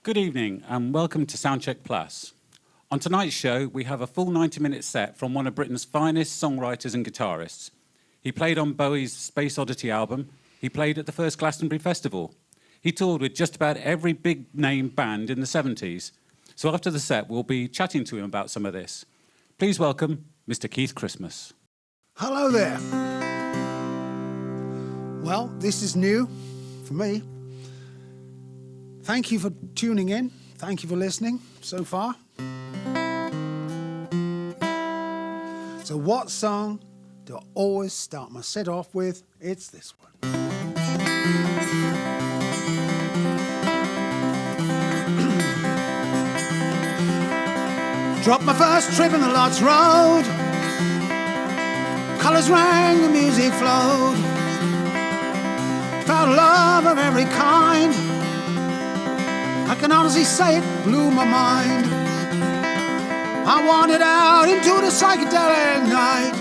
Good evening and welcome to SOUNDCHECK Plus. On tonight's show, we have a full 90-minute set from one of Britain's finest songwriters and guitarists. He played on Bowie's Space Oddity album. He played at the first Glastonbury Festival. He toured with just about every big-name band in the 70s. So after the set, we'll be chatting to him about some of this. Please welcome Mr. Keith Christmas. Hello there. Well, this is new for me. Thank you for tuning in. Thank you for listening so far. So what song do I always start my set off with? It's this one. Dropped my first trip on the Lots Road. Colours rang, the music flowed. Found love of every kind. I can honestly say it blew my mind. I wandered out into the psychedelic night.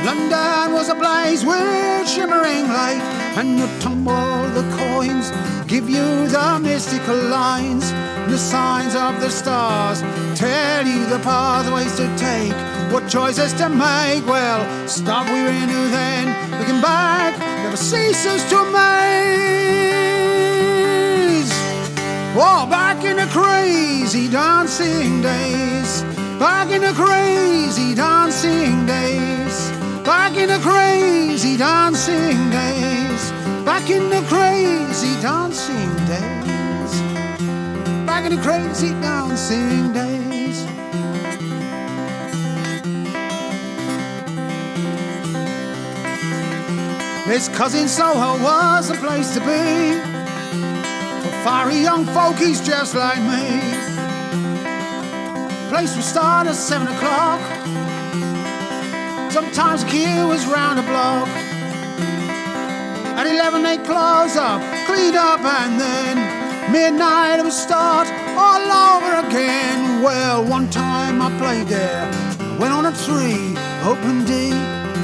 London was ablaze with shimmering light. And you tumble the coins, give you the mystical lines. The signs of the stars tell you the pathways to take, what choices to make. Well, start we renew then, looking back never ceases to amaze. Oh, back in the crazy dancing days. Back in the crazy dancing days. Back in the crazy dancing days. Back in the crazy dancing days. Back in the crazy dancing days. This cousin Soho was the place to be for fiery young folkies just like me. Place would start at 7 o'clock. Sometimes the queue was round the block. At 11 they close up, clean up, and then midnight it would start all over again. Well, one time I played there, went on a 3, open D,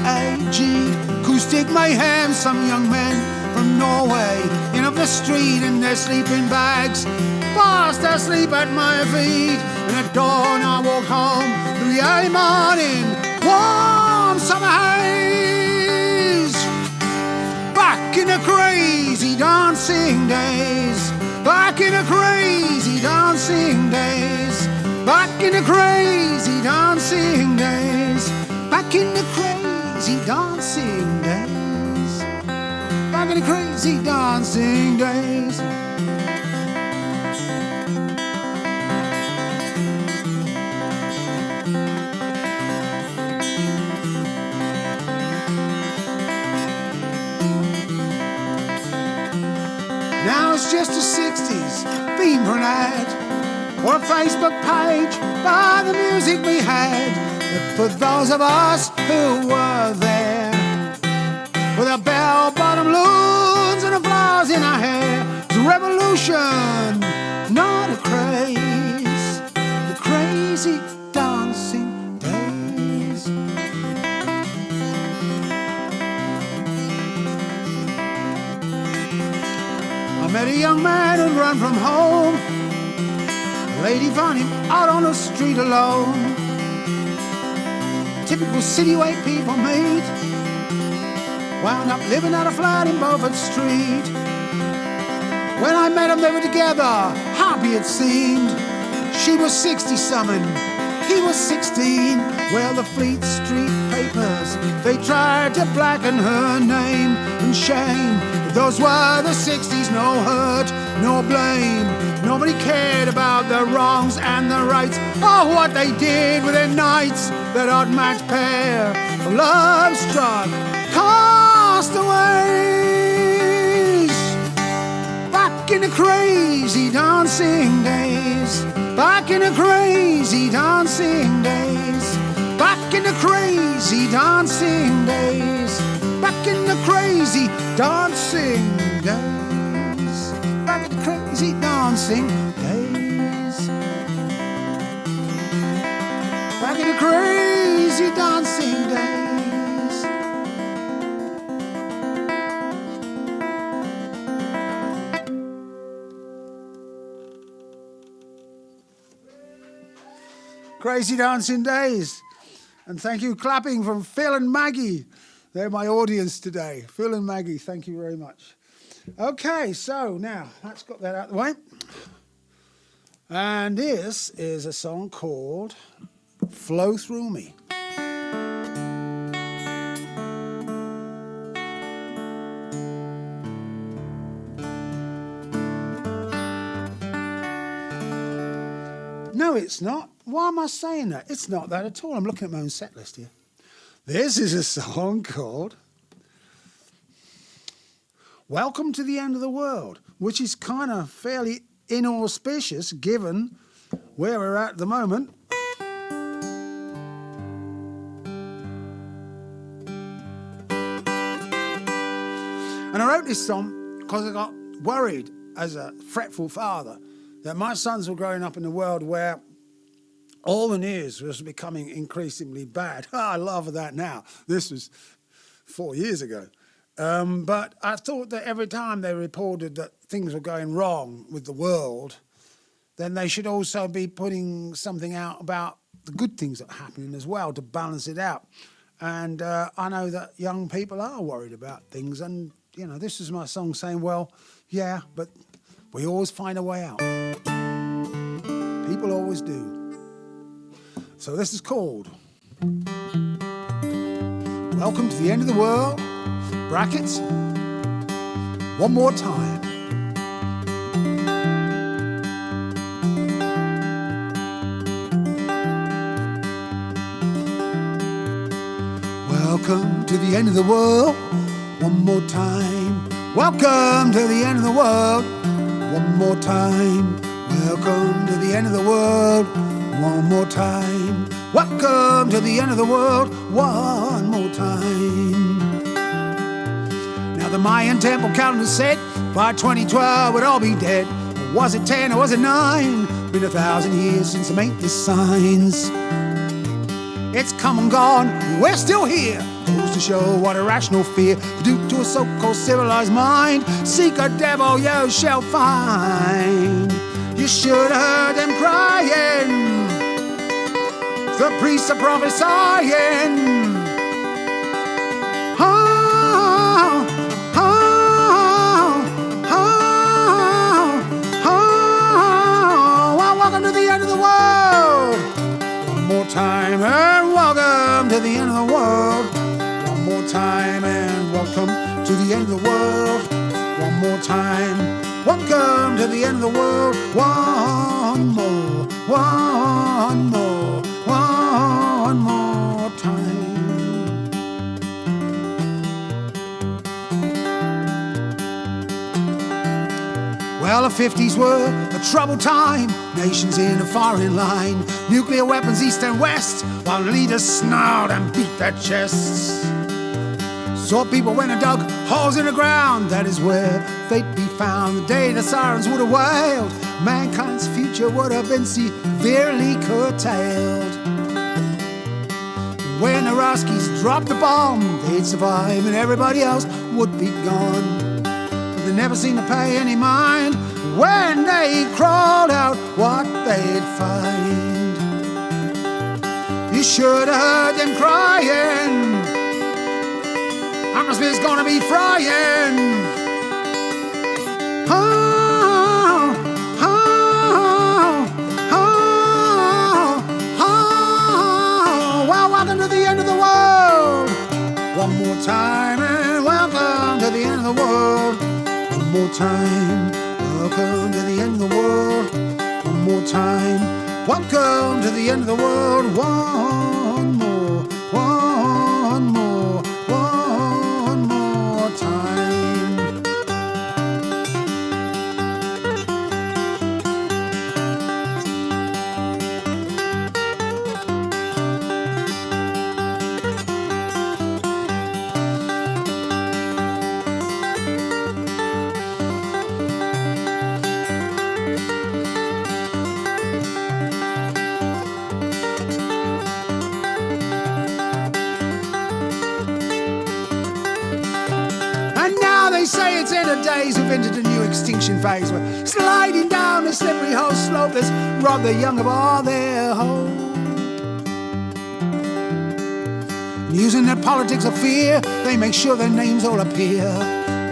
A, G, Acoustic mayhem. Some young men from Norway in off the street in their sleeping bags, fast asleep at my feet. And at dawn I walked home through the early morning, warm summer haze. Back in the crazy dancing days. Back in the crazy dancing days. Back in the crazy dancing days. Back in the crazy dancing days. Back in the crazy dancing days. Now it's just the 60s, theme for an ad, or a Facebook page by the music we had. But for those of us who were there, with our bell-bottom loons and the flowers in our hair, it's a revolution, not a craze. The crazy dancing days. I met a young man who'd run from home. A lady found him out on the street alone. Typical city way people meet. Wound up living at a flat in Beaufort Street. When I met them they were together, happy it seemed. She was 60-something, he was 16. Well, the Fleet Street papers, they tried to blacken her name and shame. Those were the 60s, no hurt, no blame. Nobody cared about the wrongs and the rights, or what they did with their nights. That odd match pair of love-struck castaways. Back in the crazy dancing days. Back in the crazy dancing days. Back in the crazy dancing days. Back in the crazy dancing days. Back in the crazy dancing days. Back in the crazy dancing days. Crazy Dancing Days. And thank you, clapping from Phil and Maggie. They're my audience today. Phil and Maggie, thank you very much. Okay, so now that's got that out of the way. And this is a song called Flow Through Me. No, it's not. Why am I saying that? It's not that at all. I'm looking at my own set list here. This is a song called Welcome to the End of the World, which is kind of fairly inauspicious given where we're at the moment. And I wrote this song because I got worried as a fretful father that my sons were growing up in a world where all the news was becoming increasingly bad. I laugh at that now. This was 4 years ago. But I thought that every time they reported that things were going wrong with the world, then they should also be putting something out about the good things that are happening as well to balance it out. And I know that young people are worried about things. And, you know, this is my song saying, well, yeah, but we always find a way out. People always do. So this is called Welcome to the End of the World, brackets, one more time. Welcome to the end of the world, one more time. Welcome to the end of the world, one more time. Welcome to the end of the world, one more time. Welcome to the end of the world, one more time. Now the Mayan temple calendar said by 2012 we'd all be dead. Or was it 10 or was it 9? Been 1,000 years since I made the signs. It's come and gone, we're still here. Goes to show what irrational fear could do to a so-called civilized mind. Seek a devil you shall find. You should have heard them crying. The priests are prophesying. Oh, oh, oh, oh. Well, welcome to the end of the world. One more time and welcome to the end of the world. One more time and welcome to the end of the world. One more time. Welcome to the end of the world. One more, one more, one more time. Well, the 50s were a troubled time. Nations in a firing line. Nuclear weapons east and west, while leaders snarled and beat their chests. Saw people went and dug holes in the ground. That is where they'd be found. The day the sirens would have wailed, mankind's future would have been severely curtailed. When the Ruskies dropped the bomb, they'd survive and everybody else would be gone. But they never seemed to pay any mind when they crawled out what they'd find. You should have heard them crying. Atmosphere's gonna be frying. Oh, oh, oh, oh, oh. Well, welcome to the end of the world. One more time and welcome to the end of the world. One more time. Welcome to the end of the world. One more time. Welcome to the end of the world. One more, one more, one more time. They say it's in the days we've entered a new extinction phase. We're sliding down a slippery whole slope that's robbed the young of all their hope. Using their politics of fear, they make sure their names all appear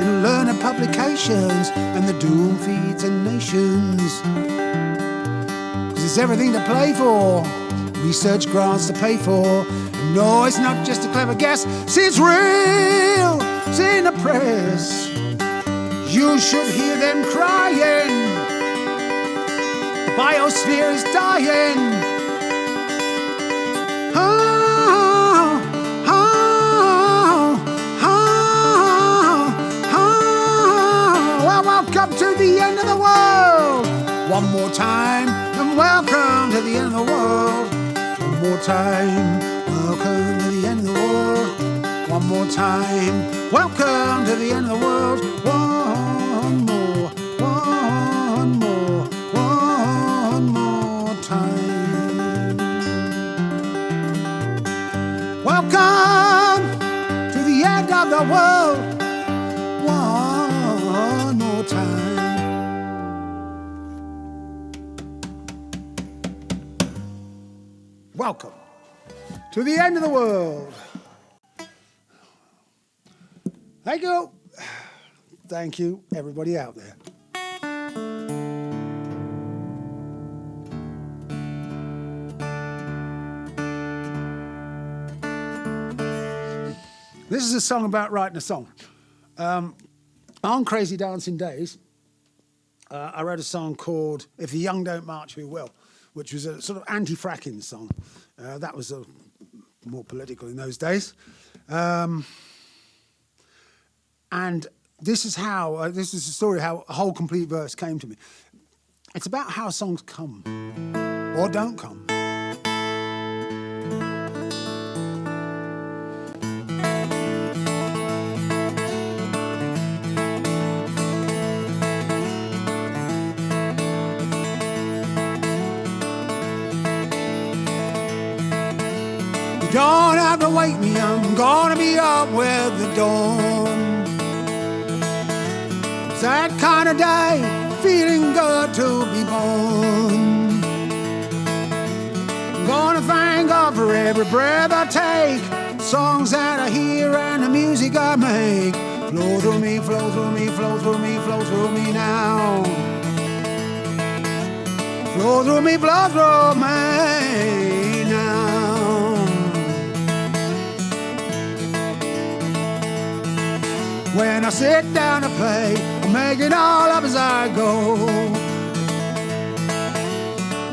in learned publications and the doom feeds and nations. 'Cause it's everything to play for, research grants to pay for. And no, it's not just a clever guess, see it's real, it's in the press. You should hear them crying, the biosphere is dying. Welcome to the end of the world. One more time, and welcome to the end of the world. One more time, welcome to the end of the world. One more time, welcome to the end of the world. One more time. Welcome to the end of the world. One more time. Welcome to the end of the world. Thank you. Thank you, everybody out there. This is a song about writing a song. On Crazy Dancing Days, I wrote a song called If the Young Don't March, We Will, which was a sort of anti-fracking song. That was more political in those days. And this is how, this is the story how a whole complete verse came to me. It's about how songs come or don't come. You don't have to wake me, I'm gonna be up with the dawn. It's that kind of day, feeling good to be born. I'm gonna thank God for every breath I take, songs that I hear and the music I make. Flow through me, flow through me, flow through me, flow through me now. Flow through me, flow through me now. When I sit down to play, I make it all up as I go.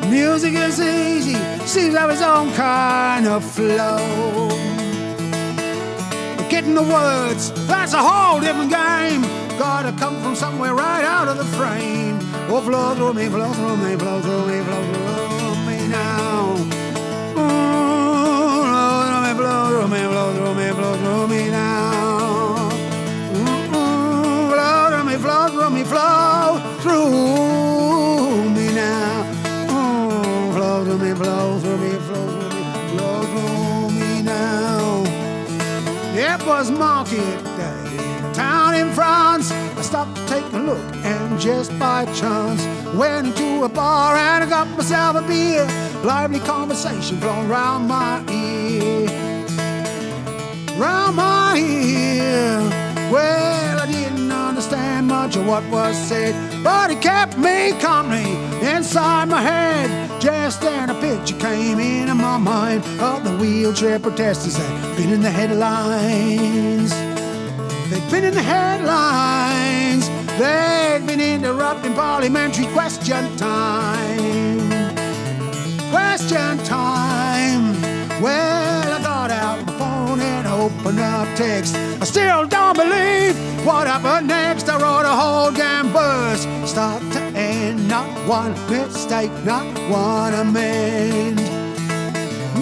Music is easy, seems to have its own kind of flow. But getting the words, that's a whole different game. Gotta come from somewhere right out of the frame. Oh, flow through me, flow through me, flow through me, flow through me now. Flow through me, flow through me, flow through me now. Flow through me, flow through me now. Flow through me, flow through me, flow through me, flow through me now. It was market day in a town in France. I stopped to take a look and just by chance went into a bar and I got myself a beer. Lively conversation flowing round my ear. Round my ear. Well, I didn't understand much of what was said, but it kept me company inside my head. Just then a picture came into my mind of the wheelchair protesters that'd been in the headlines. They'd been in the headlines. They'd been interrupting parliamentary question time. Question time. Well, I got out my phone and opened up text. I still don't believe what happened next. I wrote a whole damn verse, start to end, not one mistake, not one amend.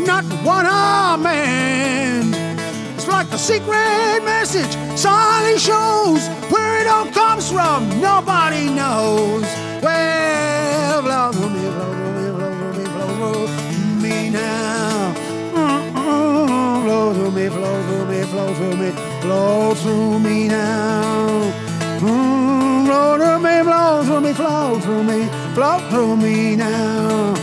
Not one amend. It's like the secret message silently shows where it all comes from, nobody knows. Well, flow through me, flow through me, flow through me, flow through me now. Flow through me, flow through me, flow through me, flow through me now. Flow through me, flow through me, flow through me, flow through me now.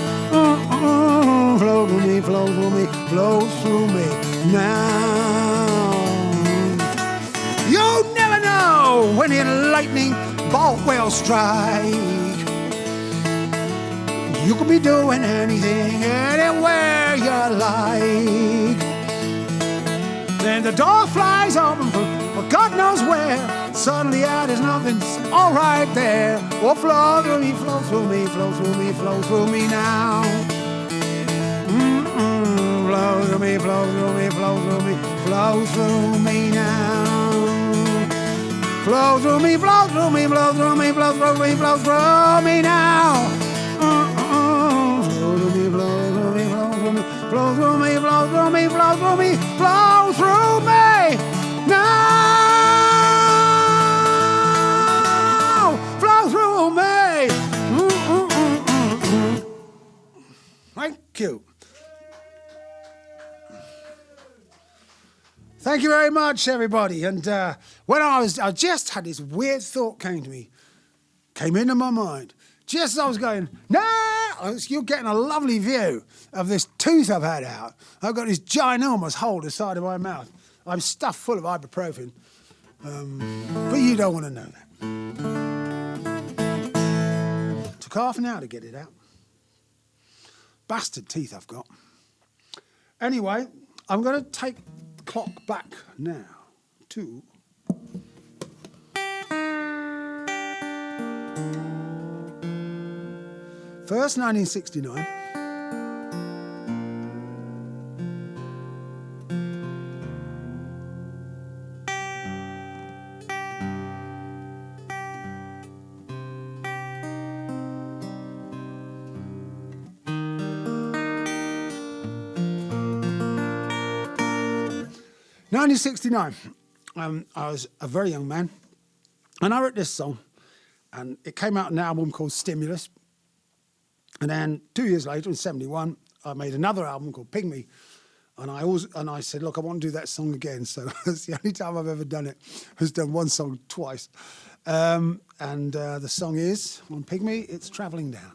Flow through me, flow through me, flow through me now. lightning bolt will strike. You could be doing anything, anywhere you like. Then the door flies open for God knows where. Suddenly there's nothing all right there. Oh, flow through me, flow through me, flow through me, flow through me now. Flow through me, flow through me, flow through me, flow through me now. Flow through me, flow through me, flow through me, flow through me, flow through me now. Flow through me, flow through me, flow through me, flow through me, flow through me, flow through me, flow through me now. Flow through me. Thank you. Thank you very much, everybody. And when I just had this weird thought came into my mind. Just as I was going, you're getting a lovely view of this tooth I've had out. I've got this ginormous hole the side of my mouth. I'm stuffed full of ibuprofen. But you don't want to know that. Took half an hour to get it out. Bastard teeth I've got. Anyway, I'm going to take the clock back now to... First, 1969. I was a very young man, and I wrote this song, and it came out in an album called Stimulus. And then 2 years later, in '71, I made another album called Pygmy, and I said, look, I want to do that song again. So it's the only time I've ever done it. I've done one song twice, and the song is on Pygmy. It's Travelling Down.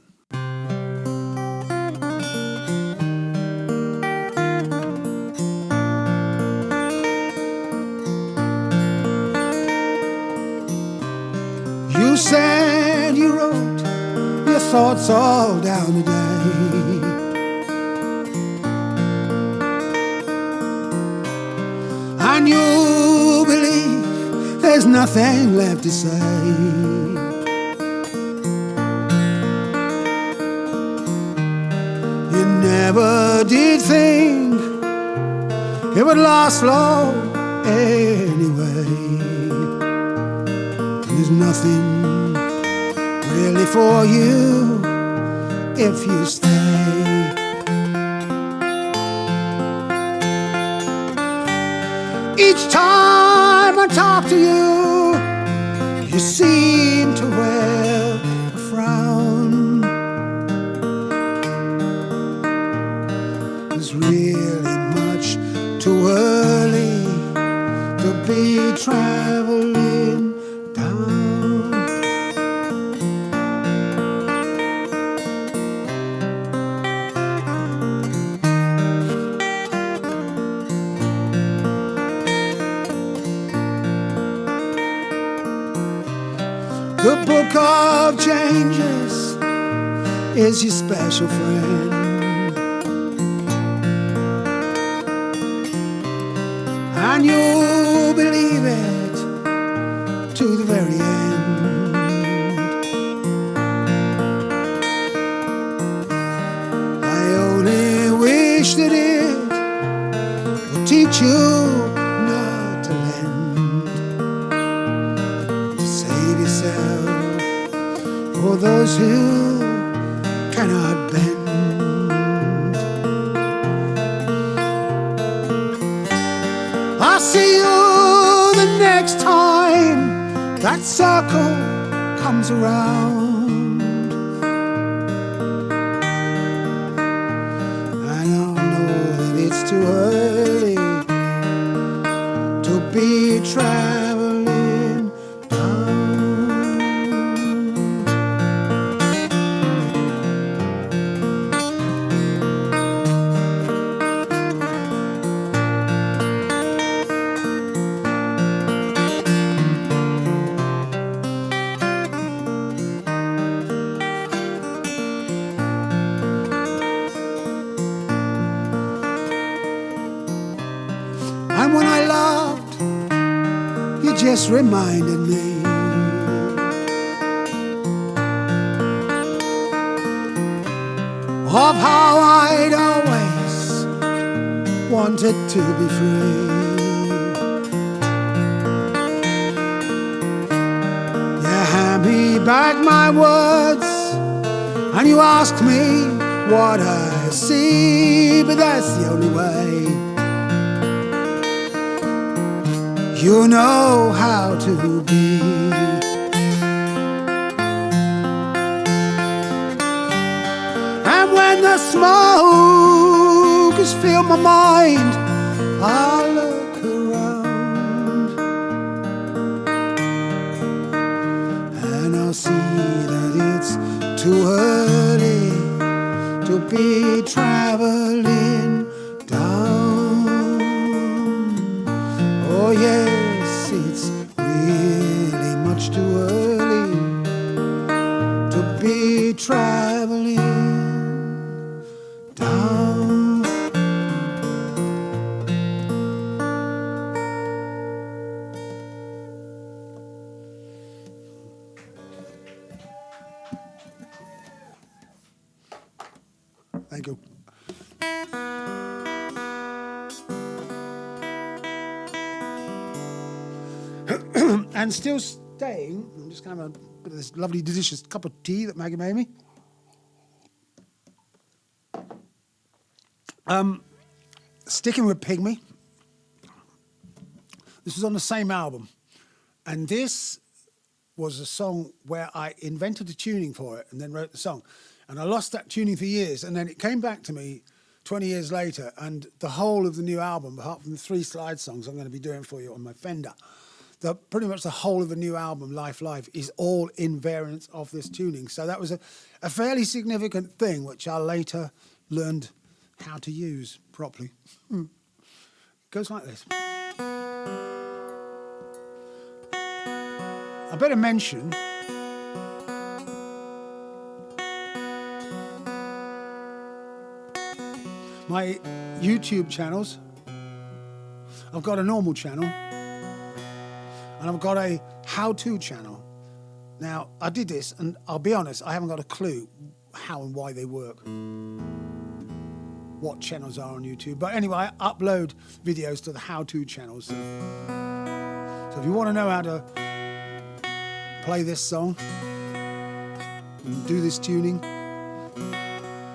You said you wrote your thoughts all down today, and you believe there's nothing left to say. You never did think it would last long anyway. There's nothing really for you if you stay. Each time I talk to you, you seem to wear a frown. It's really much too early to be traveling down. The book of changes is your special friend, and you'll believe it to the very end. I only wish that it would teach you not to lend, to save yourself for those who cannot bend. I'll see you the next time that circle comes around, and I'll know that it's too early to be traveling down. And when I laughed, you just reminded me of how I'd always wanted to be free. You hand me back my words and you ask me what I see, but that's the only way. You know how to be. And when the smoke has filled my mind, I look around and I'll see that it's too early to be traveling down. Oh yes, it's really much too early to be traveling down. Thank you. And still staying, I'm just going to have a bit of this lovely, delicious cup of tea that Maggie made me. Sticking with Pygmy. This was on the same album. And this was a song where I invented the tuning for it and then wrote the song. And I lost that tuning for years. And then it came back to me 20 years later. And the whole of the new album, apart from the 3 slide songs I'm going to be doing for you on my Fender, pretty much the whole of the new album, Life, is all in variants of this tuning. So that was a fairly significant thing, which I later learned how to use properly. It goes like this. I better mention my YouTube channels. I've got a normal channel and I've got a how-to channel. Now, I did this and I'll be honest, I haven't got a clue how and why they work, what channels are on YouTube. But anyway, I upload videos to the how-to channels. So if you want to know how to play this song and do this tuning,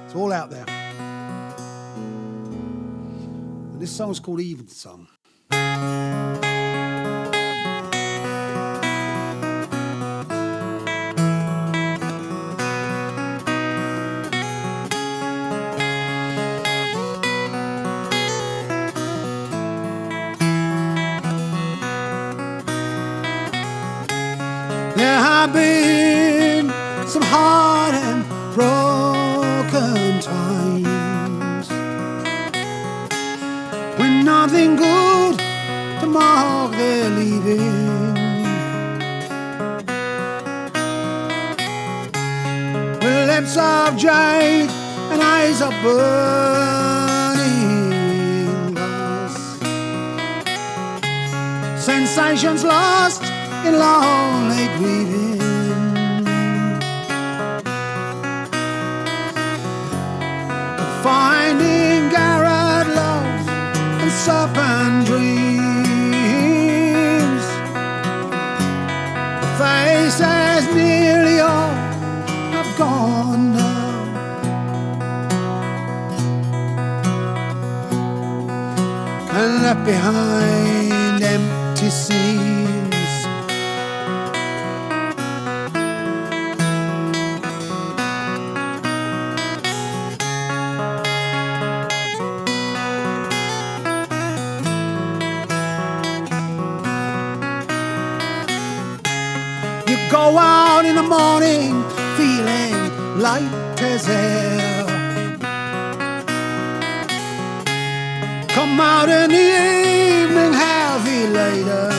it's all out there. And this song is called Even Song. There have been some hard and broken times when nothing good to mark their leaving, with lips of jade and eyes of burning glass, sensations lost in lonely grieving, but finding garret love and serpent dreams, the faces nearly all have gone now, and left behind empty scenes. Go out in the morning feeling light as air, come out in the evening heavy laden,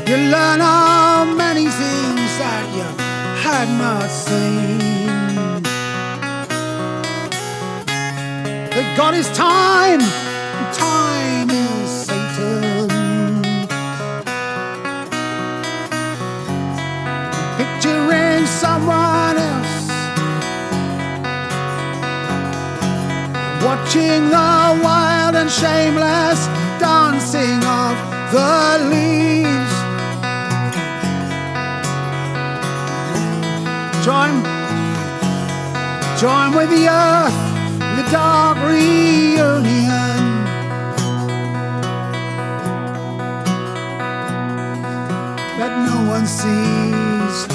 you learn how many things that you had not seen, that God is time, time is Satan. Picturing someone else, watching the wild and shameless dancing of the leaves. Join with the earth, the dark reunion. That no one sees.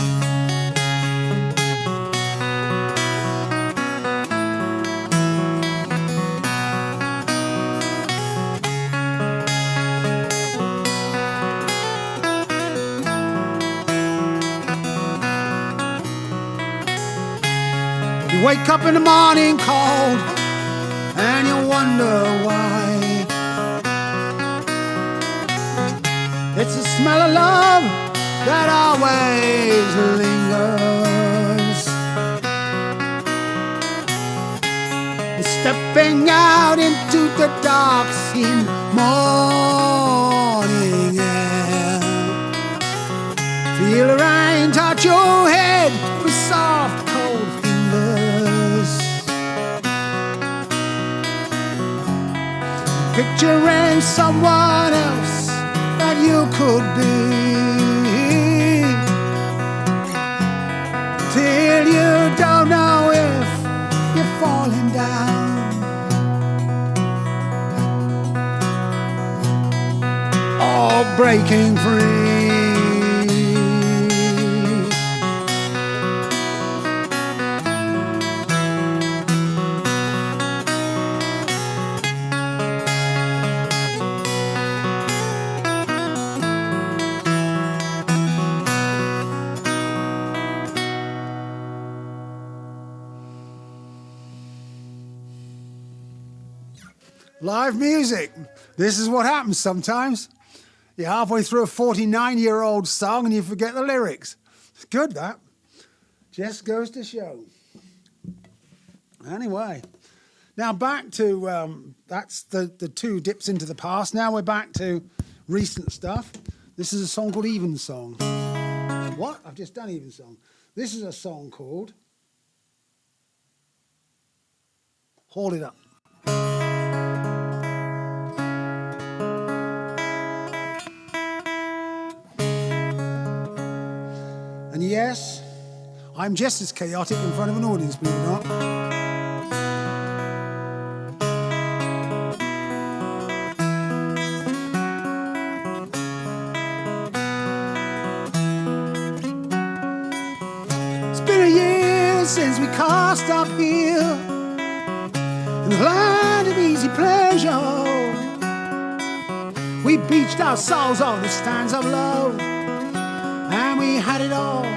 You wake up in the morning cold and you wonder why. It's the smell of love that always lingers. You're stepping out into the dark scene morning air. Feel the rain touch your head with soft cold fingers. Picturing someone else that you could be, till you don't know if you're falling down. Or breaking free. Live music. This is what happens sometimes. You're halfway through a 49-year-old song and you forget the lyrics. It's good, that. Just goes to show. Anyway, now back to, that's the two dips into the past. Now we're back to recent stuff. This is a song called Evensong. What? I've just done Evensong. This is a song called Hold It Up. And yes, I'm just as chaotic in front of an audience, believe it or not. It's been a year since we cast our fear in the land of easy pleasure. We beached our souls on the stands of love, and we had it all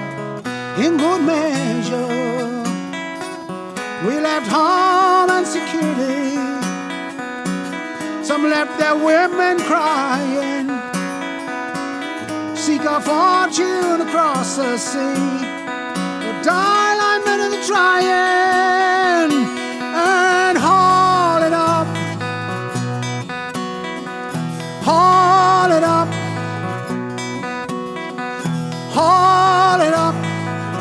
in good measure. We left home and security. Some left their women crying, seek our fortune across the sea, or die like men of the trying, and haul it up, haul it up, haul it up.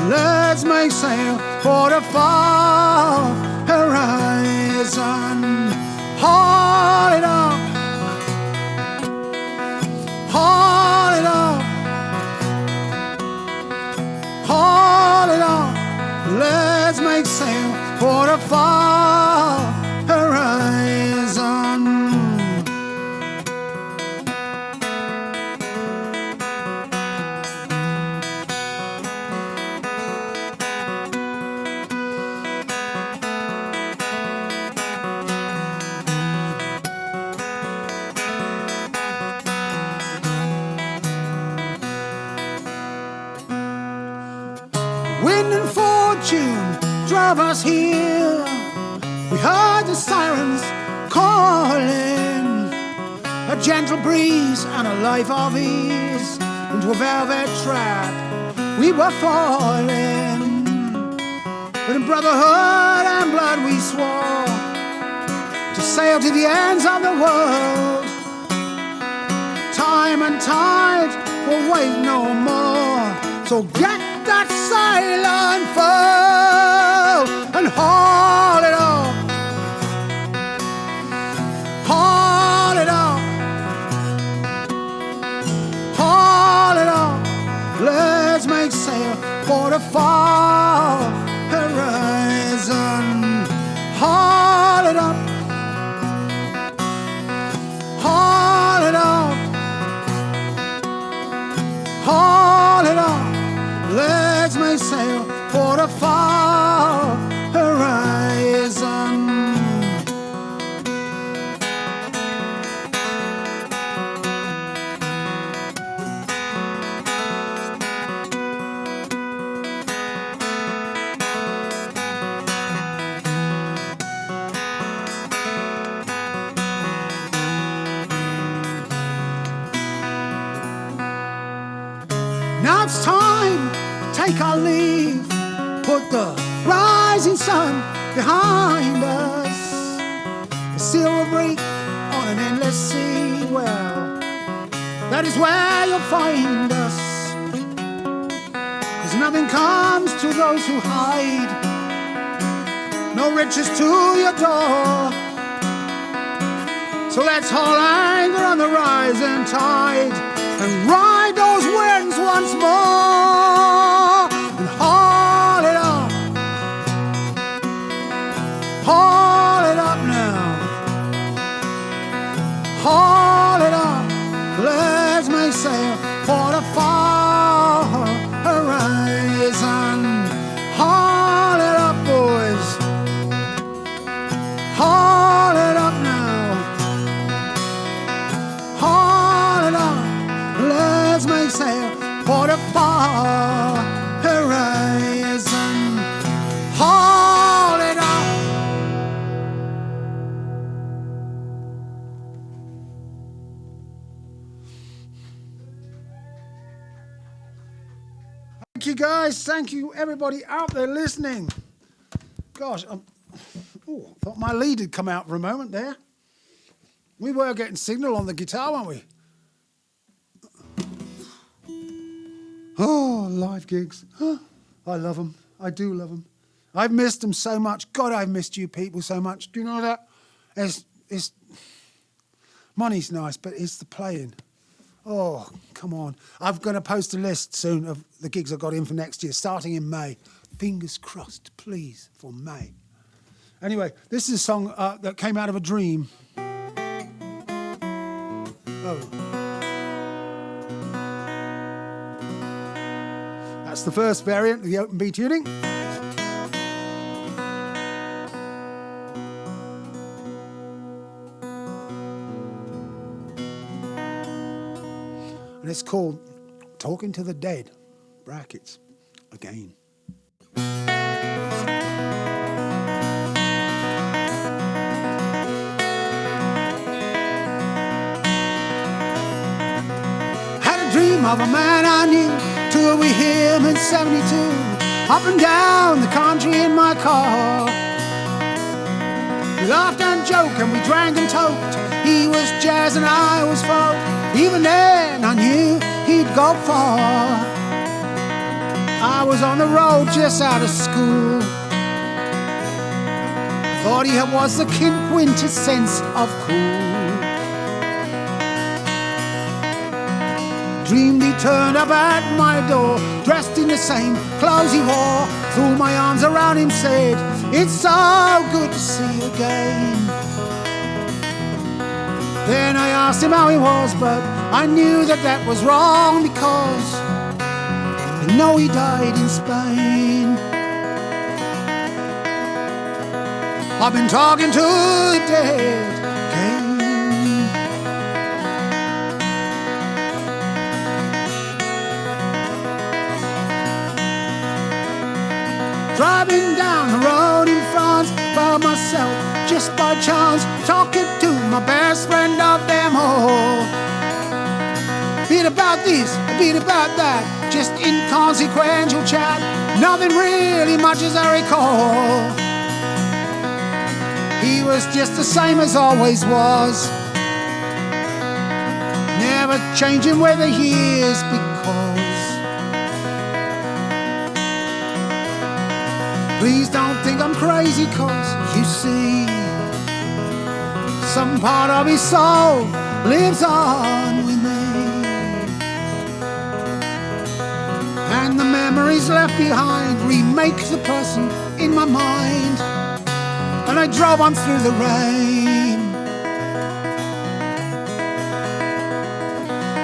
Let's make sail for the far horizon. Haul it up, haul it up, haul it up. Let's make sail for the far horizon. Wind and fortune drove us here. We heard the sirens calling, a gentle breeze and a life of ease. Into a velvet trap we were falling, but in brotherhood and blood we swore sail to the ends of the world. Time and tide will wait no more. So get that sail and furl and haul it up. Haul it up. Haul it up. Let's make sail for the far horizon. Haul it up. Haul it up. Haul it up. Let's make sail for the far horizon. Now it's time to take our leave, put the rising sun behind us. A silver break on an endless sea, well, that is where you'll find us. 'Cause nothing comes to those who hide, no riches to your door. So let's haul anchor on the rising tide and ride those winds once more and haul it up. Haul it up now. Haul it up. Let's make sail for the far horizon. Haul it up, boys. Haul it up now. Haul it up. Let's make sail for the far horizon. Haul it up. Thank you guys. Thank you everybody out there listening. Gosh, I thought my lead had come out for a moment there. We were getting signal on the guitar, weren't we? Oh, live gigs. I love them. I do love them. I've missed them so much. God, I've missed you people so much. Do you know that? It's money's nice, but it's the playing. Oh, come on. I'm going to post a list soon of the gigs I've got in for next year, starting in May. Fingers crossed, please, for May. Anyway, this is a song that came out of a dream. Oh. That's the first variant of the open B tuning. And it's called Talking to the Dead, brackets, again. Had a dream of a man I knew, toured with him in 72, up and down the country in my car. We laughed and joked and we drank and talked. He was jazz and I was folk. Even then I knew he'd go far. I was on the road just out of school. Thought he was the quintessence of cool. Dreamed he turned up at my door, dressed in the same clothes he wore. Threw my arms around him, said, "It's so good to see you again." Then I asked him how he was, but I knew that that was wrong, because I know he died in Spain. I've been talking to the dead again. Driving down the road in France, found myself just by chance talking to my best friend of them all. A bit about this, a bit about that, just inconsequential chat, nothing really much as I recall. He was just the same as always was, never changing with the years, because please don't think I'm crazy, cause you see, some part of his soul lives on with me, and the memories left behind remake the person in my mind. And I drove on through the rain,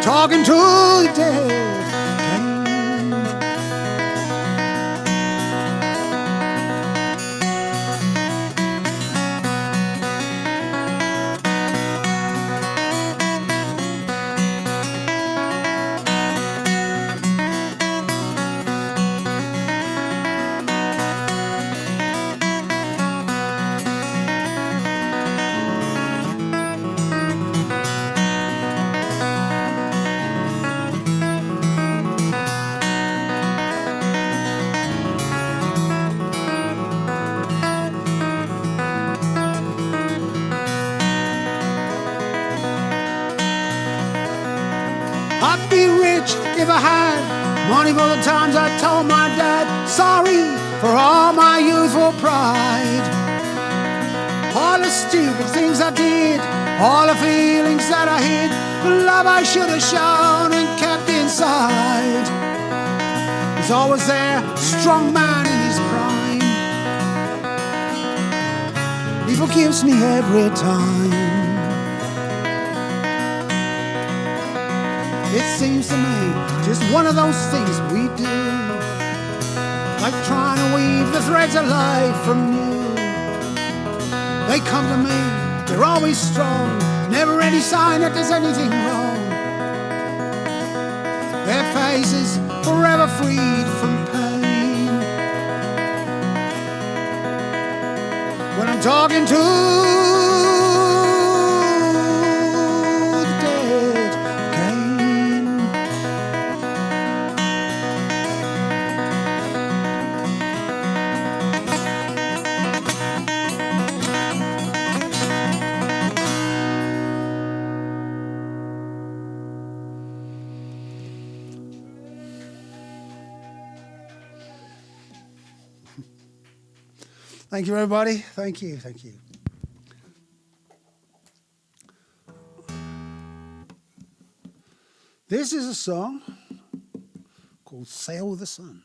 talking to the dead. I'd be rich if I had money for the times I told my dad sorry for all my youthful pride, all the stupid things I did, all the feelings that I hid, the love I should have shown and kept inside. He's always there, strong man in his prime. He forgives me every time. It seems to me just one of those things we do, like trying to weave the threads of life from you. They come to me, they're always strong, never any sign that there's anything wrong. Their faces forever freed from pain. When I'm talking to Thank you, everybody. Thank you. Thank you. This is a song called Sail the Sun.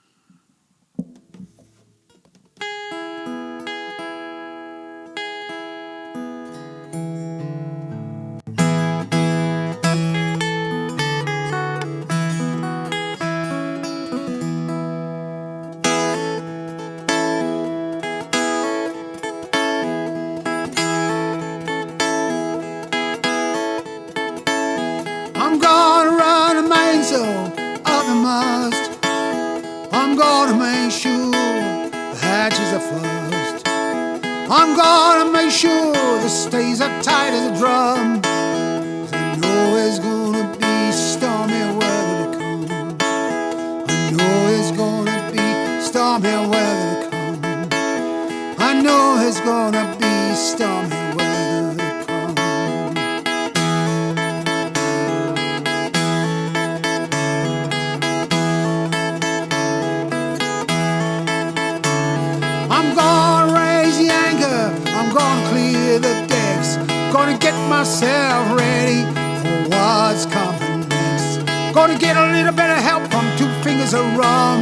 I'm gonna make sure the stays are tight as a drum. 'Cause I know it's gonna be stormy weather to come. I know it's gonna be stormy weather to come. I know it's gonna be stormy weather to come. I'm gonna raise the anchor, I'm gonna clear the decks, gonna get myself ready for what's coming next. Gonna get a little bit of help from 2 fingers of rum.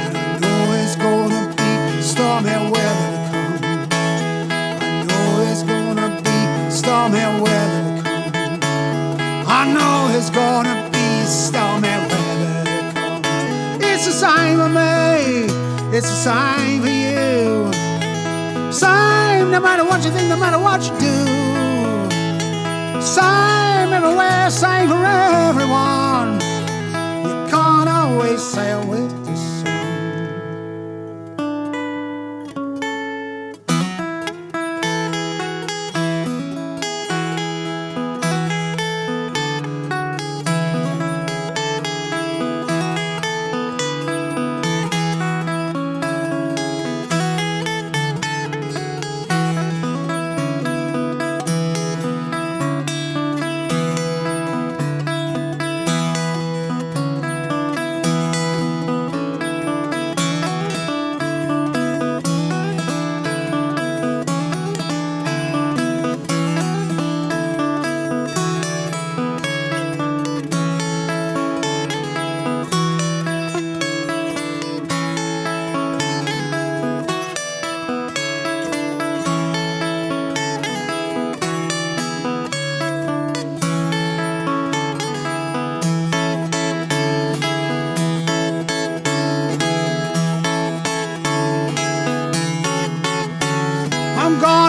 And I know it's gonna be stormy weather to come. I know it's gonna be stormy weather to come. I know it's gonna be stormy weather to come. It's the same for me, it's the same for you. Same no matter what you think, no matter what you do. Same everywhere, same for everyone. You can't always sail with the sun.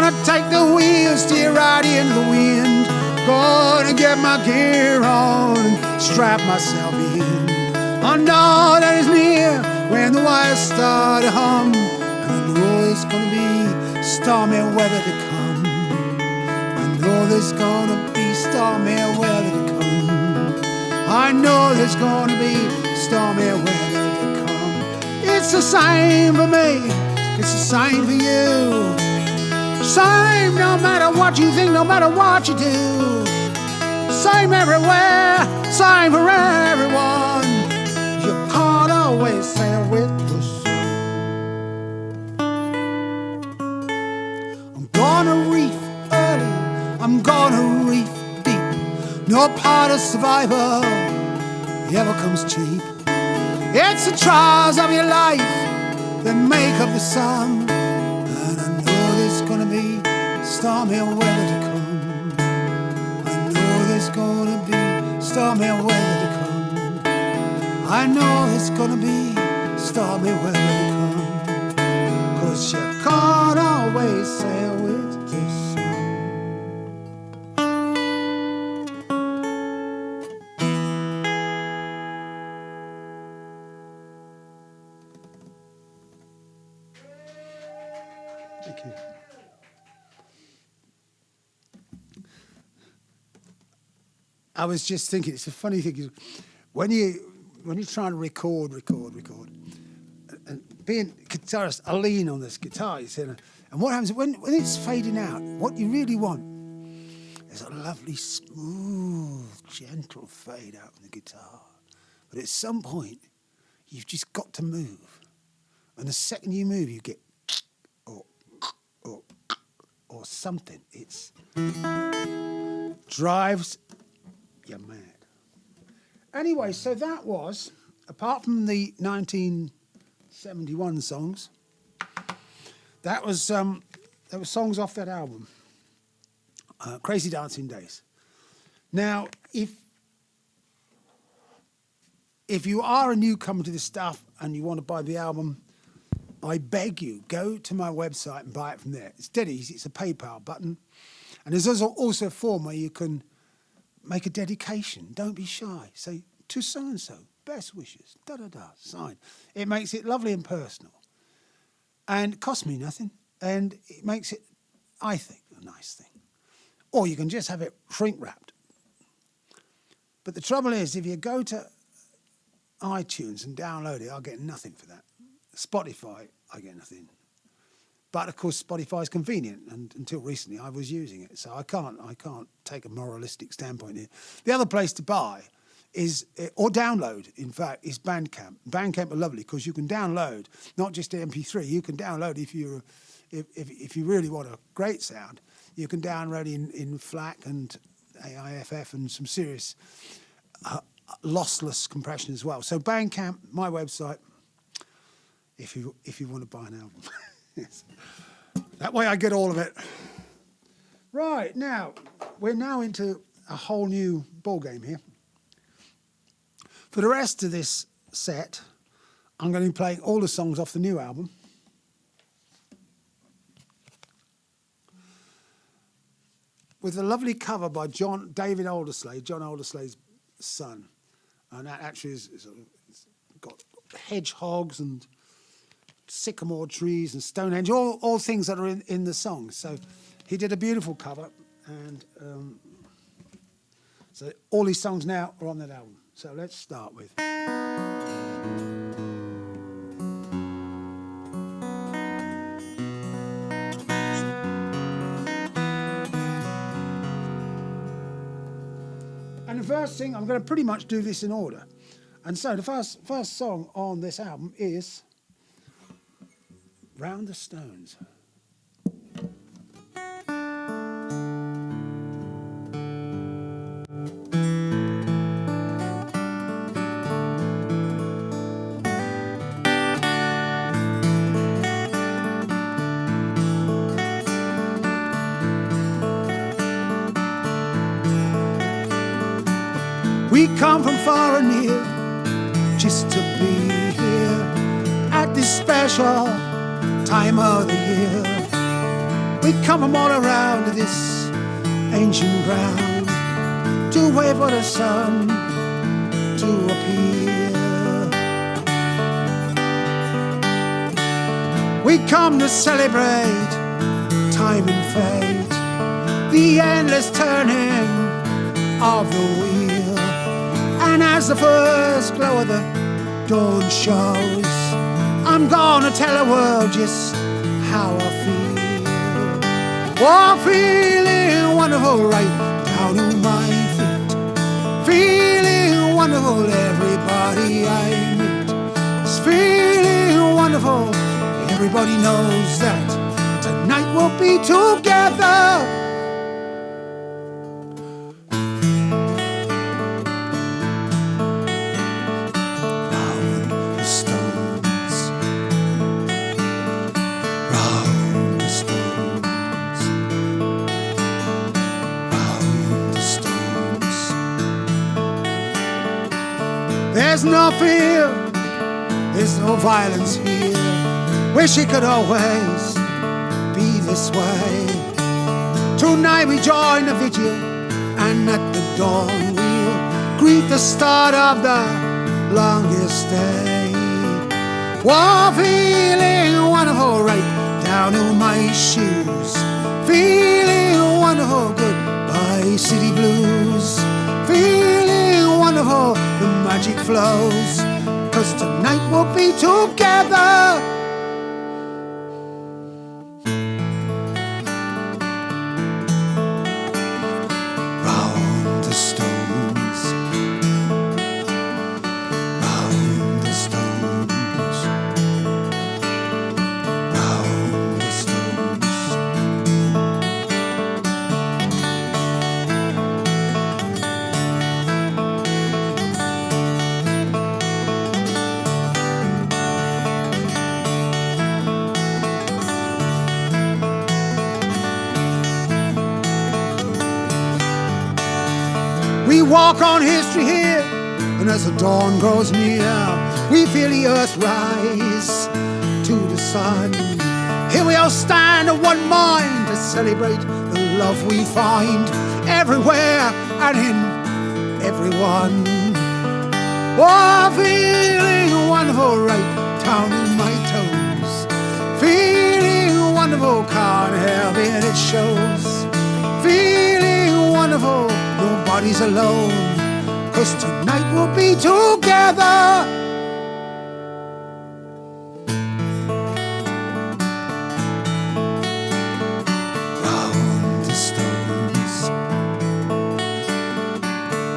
Gonna take the wheel, steer right into the wind. Gonna get my gear on and strap myself in. I know that it's near when the wires start to hum, and I know it's gonna be stormy weather to come. I know there's gonna be stormy weather to come. I know there's gonna be stormy weather to come. It's the same for me, it's the same for you. Same no matter what you think, no matter what you do. Same everywhere, same for everyone. You can't always sail with the sun. I'm gonna reef early, I'm gonna reef deep. No part of survivor ever comes cheap. It's the trials of your life that make up the sum. And I know there's gonna be stormy weather to come. I know there's gonna be stormy weather to come. I know there's gonna be stormy weather to come. 'Cause you can't always sail with the sun. Thank you. I was just thinking, it's a funny thing. When you're trying to record, and being a guitarist, I lean on this guitar, you see, and what happens when it's fading out, what you really want is a lovely, smooth, gentle fade out on the guitar. But at some point, you've just got to move. And the second you move, you get or something. It's drives you mad. Anyway, so that was, apart from the 1971 songs, that was songs off that album, Crazy Dancing Days. Now, if you are a newcomer to this stuff and you want to buy the album, I beg you, go to my website and buy it from there. It's dead easy. It's a PayPal button. And there's also a form where you can make a dedication. Don't be shy. Say, to so-and-so, best wishes, da-da-da, sign. It makes it lovely and personal. And it costs me nothing. And it makes it, I think, a nice thing. Or you can just have it shrink-wrapped. But the trouble is, if you go to iTunes and download it, I'll get nothing for that. Spotify, I get nothing. But of course, Spotify is convenient, and until recently, I was using it, so I can't take a moralistic standpoint here. The other place to buy is, or download, in fact, is Bandcamp. Bandcamp are lovely because you can download not just the MP3. You can download if you really want a great sound. You can download in FLAC and AIFF and some serious lossless compression as well. So Bandcamp, my website. If you want to buy an album. Yes. That way I get all of it. Right, now, we're now into a whole new ball game here. For the rest of this set, I'm going to be playing all the songs off the new album. With a lovely cover by David Alderslade, John Alderslay's son. And that actually is got hedgehogs and sycamore trees and Stonehenge, all things that are in the song. So he did a beautiful cover, and so all his songs now are on that album. So let's start with. And the first thing, I'm going to pretty much do this in order. And so the first song on this album is Round the Stones. We come from far and near just to be here at this special time of the year. We come from all around this ancient ground to wait for the sun to appear. We come to celebrate time and fate, the endless turning of the wheel. And as the first glow of the dawn shows, I'm gonna tell the world just how I feel. Oh, feeling wonderful right down to my feet. Feeling wonderful, everybody I meet. It's feeling wonderful, everybody knows that tonight we'll be together. There's no fear, there's no violence here. Wish it could always be this way. Tonight we join the vigil, and at the dawn we'll greet the start of the longest day. Oh, feeling wonderful right down to my shoes. Feeling wonderful, goodbye city blues. Feeling wonderful, the magic flows, 'cause tonight we'll be together. Round the stones, round the stones, round the stones. We walk on history here, and as the dawn grows near, we feel the earth rise to the sun. Here we all stand of one mind to celebrate the love we find everywhere and in everyone. Oh, feeling wonderful right down in my toes. Feeling wonderful, can't help it, it shows. Feeling wonderful, nobody's alone, 'cause tonight we'll be together. Round the stones,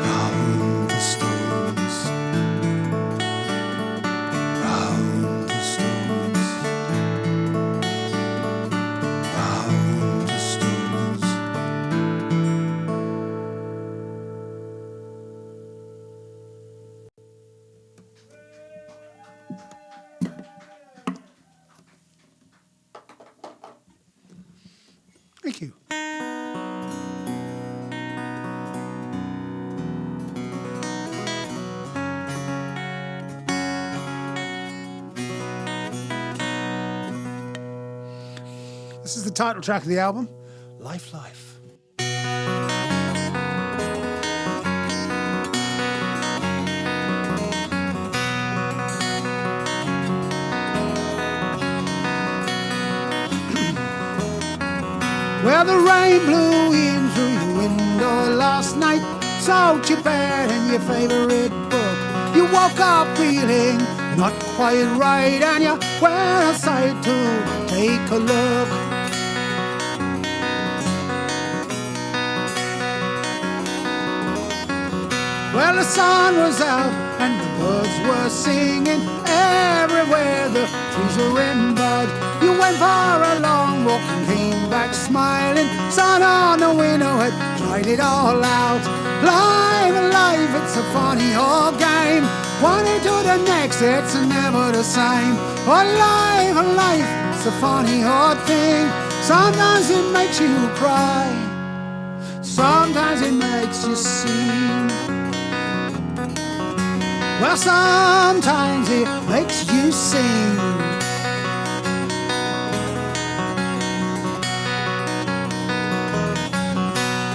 round the stones, round the stones, round the stones. Thank you. This is the title track of the album, Life, Life. Well, the rain blew in through your window last night, soaked your bed and your favorite book. You woke up feeling not quite right, and you went outside to take a look. Well, the sun was out and the birds were singing everywhere. The trees were in bud. You went for a long walk and came back smiling. Sun on the window had dried it all out. Life, life, it's a funny old game. One into the next, it's never the same. Oh, life, life, it's a funny old thing. Sometimes it makes you cry, sometimes it makes you sing. Well, sometimes it makes you sing.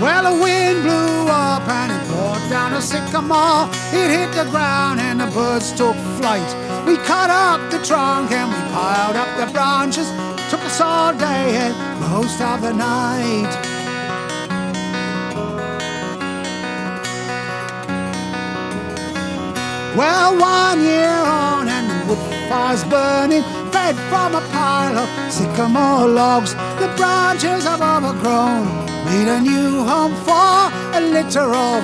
Well, the wind blew up and it brought down a sycamore. It hit the ground and the birds took flight. We cut up the trunk and we piled up the branches. Took us all day and most of the night. Well, 1 year on and the wood fire's burning, fed from a pile of sycamore logs. The branches have overgrown, made a new home for a litter of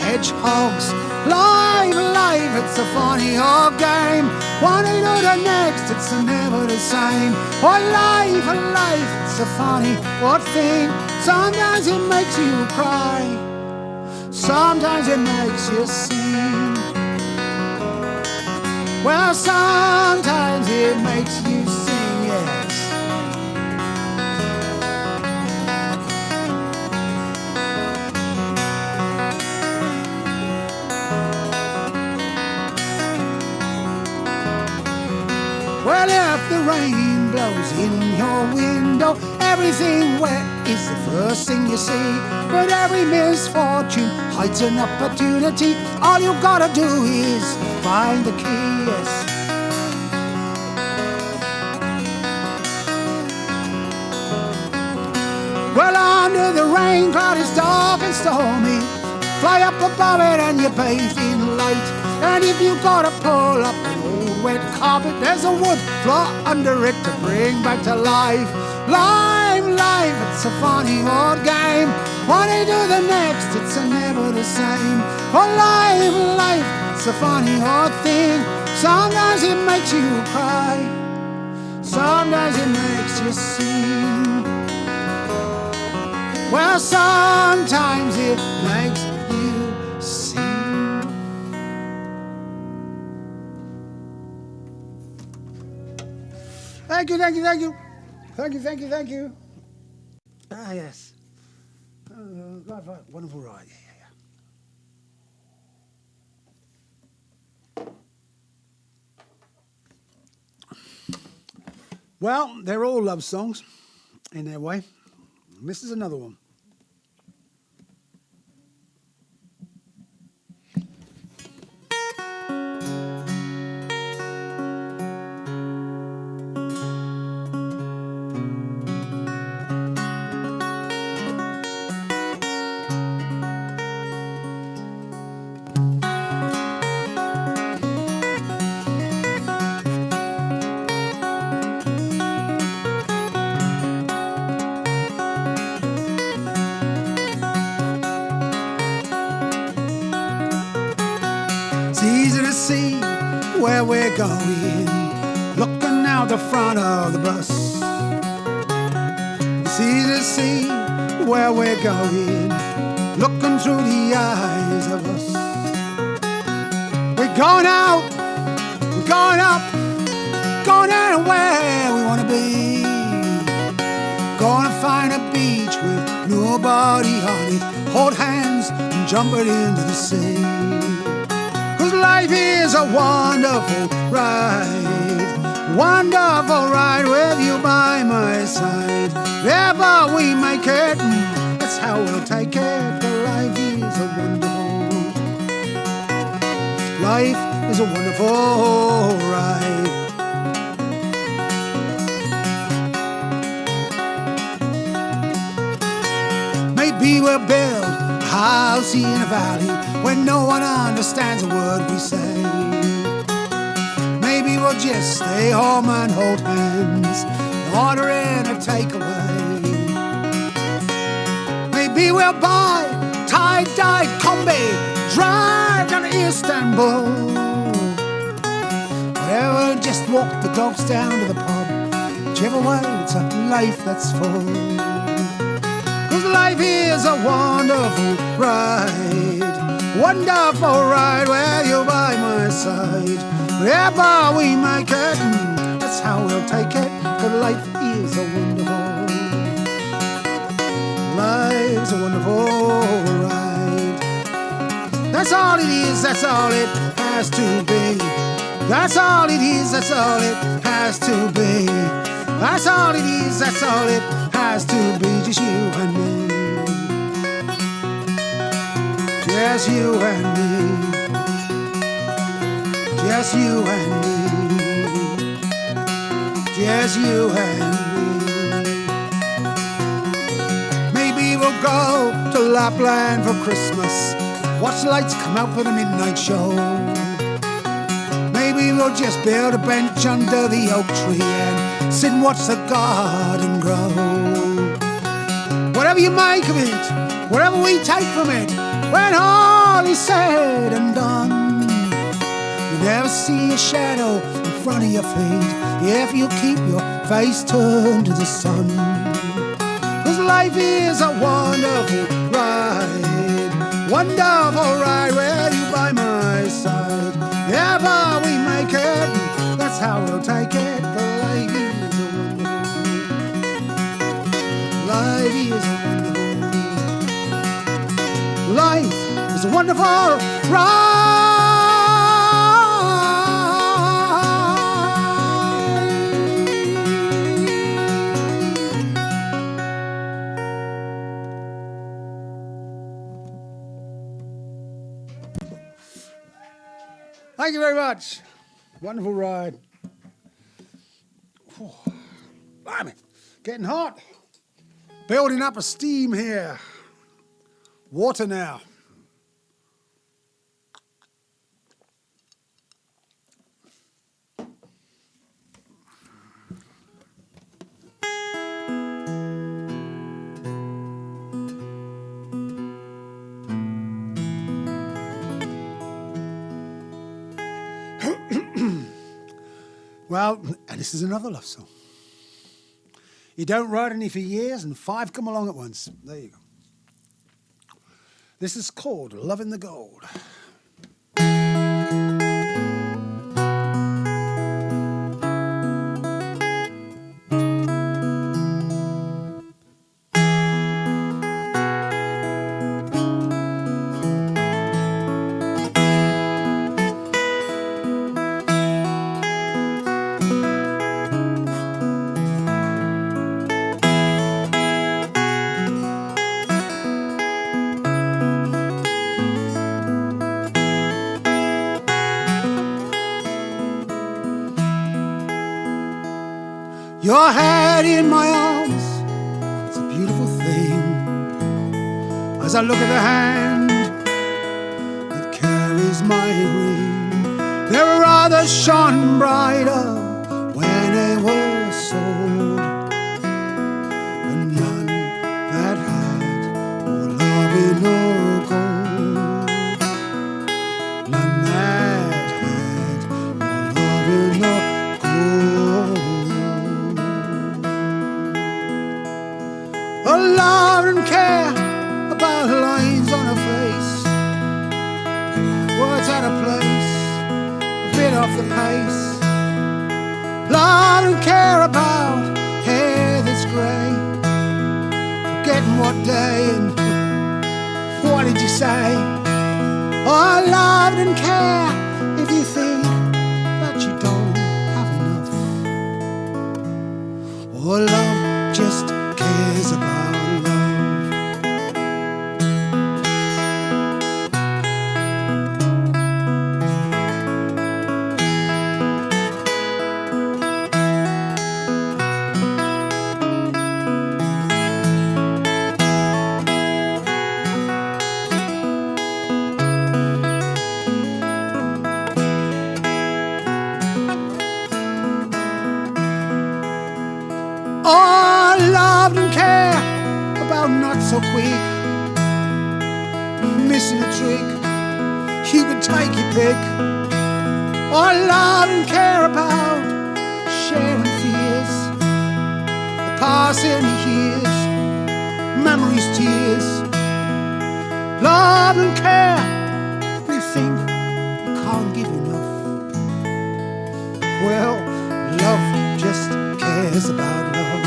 hedgehogs. Life, life, it's a funny old game. One day to the next, it's never the same. Oh, life, life, it's a funny old thing. Sometimes it makes you cry, sometimes it makes you sing. Well, sometimes it makes you sing, yes. Well, if the rain blows in your window, everything wet is the first thing you see. But every misfortune hides an opportunity. All you gotta do is find the key, yes. Well, under the rain cloud is dark and stormy. Fly up above it and you're bathed in light. And if you gotta pull up an old wet carpet, there's a wood floor under it to bring back to life. Life, life, it's a funny old game. One day to the next, it's never the same. Oh, life, life, it's a funny old thing. Sometimes it makes you cry, sometimes it makes you sing. Well, sometimes it makes you sing. Thank you, thank you, thank you. Thank you, thank you, thank you. Ah, yes. Right, wonderful ride. Well, they're all love songs in their way. And this is another one. See where we're going, looking out the front of the bus. It's easy to see where we're going, looking through the eyes of us. We're going out, we're going up, going anywhere we want to be. Gonna find a beach with nobody on it, hold hands and jump it into the sea. Life is a wonderful ride with you by my side. Wherever we make it, that's how we'll take it. For life is a wonderful ride. Maybe we'll build a house in a valley where no one understands a word we say. Maybe we'll just stay home and hold hands, order in a takeaway. Maybe we'll buy tie-dyed combi, drive down to Istanbul. Whatever, just walk the dogs down to the pub. Whichever way, it's a life that's full. 'Cause life is a wonderful ride with you by my side. Wherever we make it, that's how we'll take it. 'Cause life is a wonderful ride. That's all it is, that's all it has to be. That's all it is, that's all it has to be. That's all it is, that's all it has to be. Just you and me. just you and me, just you and me, just you and me. Maybe we'll go to Lapland for Christmas, watch the lights come out for the midnight show. Maybe we'll just build a bench under the oak tree and sit and watch the garden grow. Whatever you make of it, whatever we take from it, when all is said and done, you never see a shadow in front of your feet if you keep your face turned to the sun. 'Cause life is a wonderful ride, wonderful ride with you by my side. Ever we make it, that's how we'll take it. But life is a wonderful, life is a wonderful, life is a wonderful ride. Thank you very much. Wonderful ride. Blimey, getting hot. Building up a steam here. Water now. Well, and this is another love song. You don't write any for years and 5 come along at once. There you go. This is called Loving the Gold. Your head in my arms, it's a beautiful thing. As I look at the hand that carries my ring, there were others shone brighter when they were sold, but none that had more love in the gold, none that had more love in the gold. Love and care about lines on her face, words out of place, a bit off the pace. Love and care about hair that's grey, forgetting what day and what did you say. Oh, love and care if you think that you don't have enough. Oh, love just cares about so quick, missing a trick, you could take your pick. Oh, love and care about sharing fears, the passing years, memories, tears. Love and care, we think we can't give enough. Well, love just cares about love.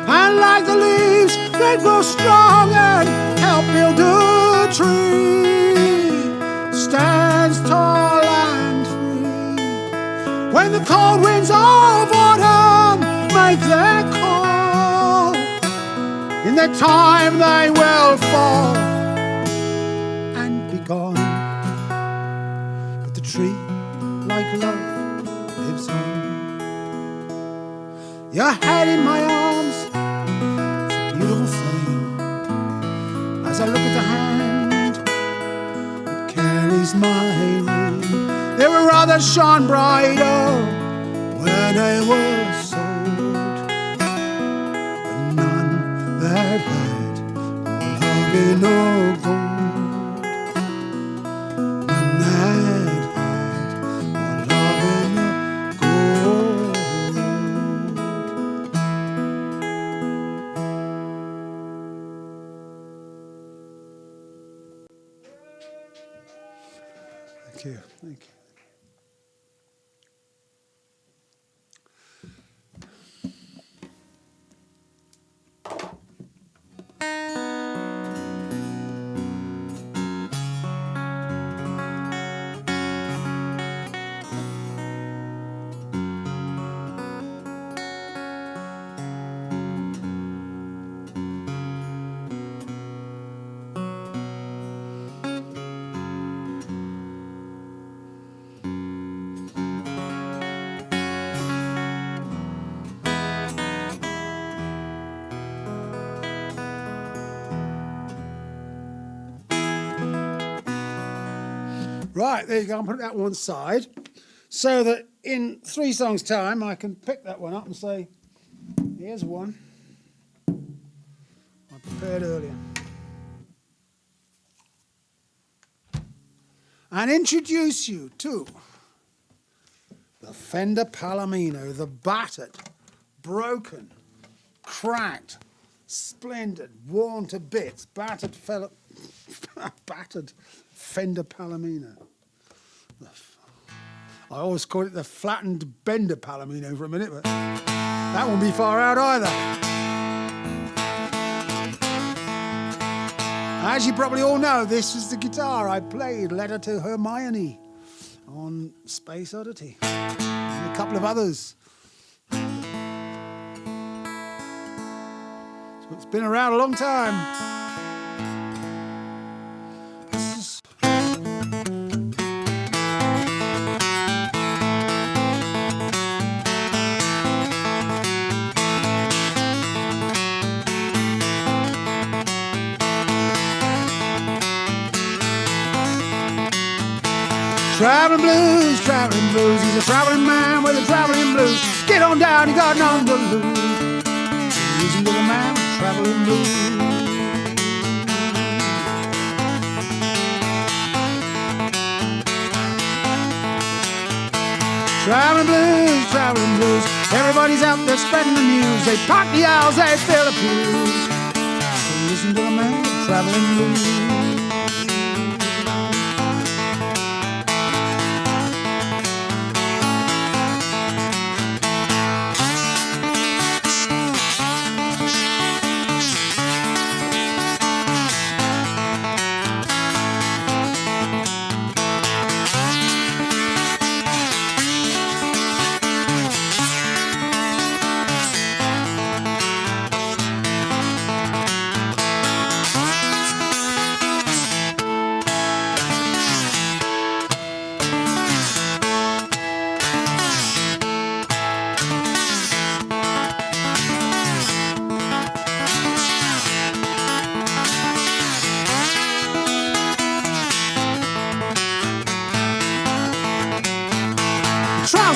And like the leaves, they grow strong and help build a tree, stands tall and free. When the cold winds of autumn make their call, in their time they will fall, love lives on. Your head in my arms, it's a beautiful thing. As I look at the hand that carries my ring, there were others shone brighter when they were sold, but none that had all love in or gold. None that had all love in or gold. Thank you. Thank you. Right, there you go. I'll put that one side so that in 3 songs' time I can pick that one up and say, here's one I prepared earlier. And introduce you to the Fender Palomino, the battered, broken, cracked, splendid, worn to bits, battered Fender Palomino. I always call it the flattened bender Palomino for a minute, but that won't be far out either. As you probably all know, this is the guitar I played Letter to Hermione on Space Oddity and a couple of others. So it's been around a long time. Traveling blues, traveling blues. He's a traveling man with a traveling blues. Get on down, you got none to lose. Listen to the man with the traveling blues. Traveling blues, traveling blues. Everybody's out there spreading the news. They park the aisles, they fill the pews. So listen to the man with the traveling blues.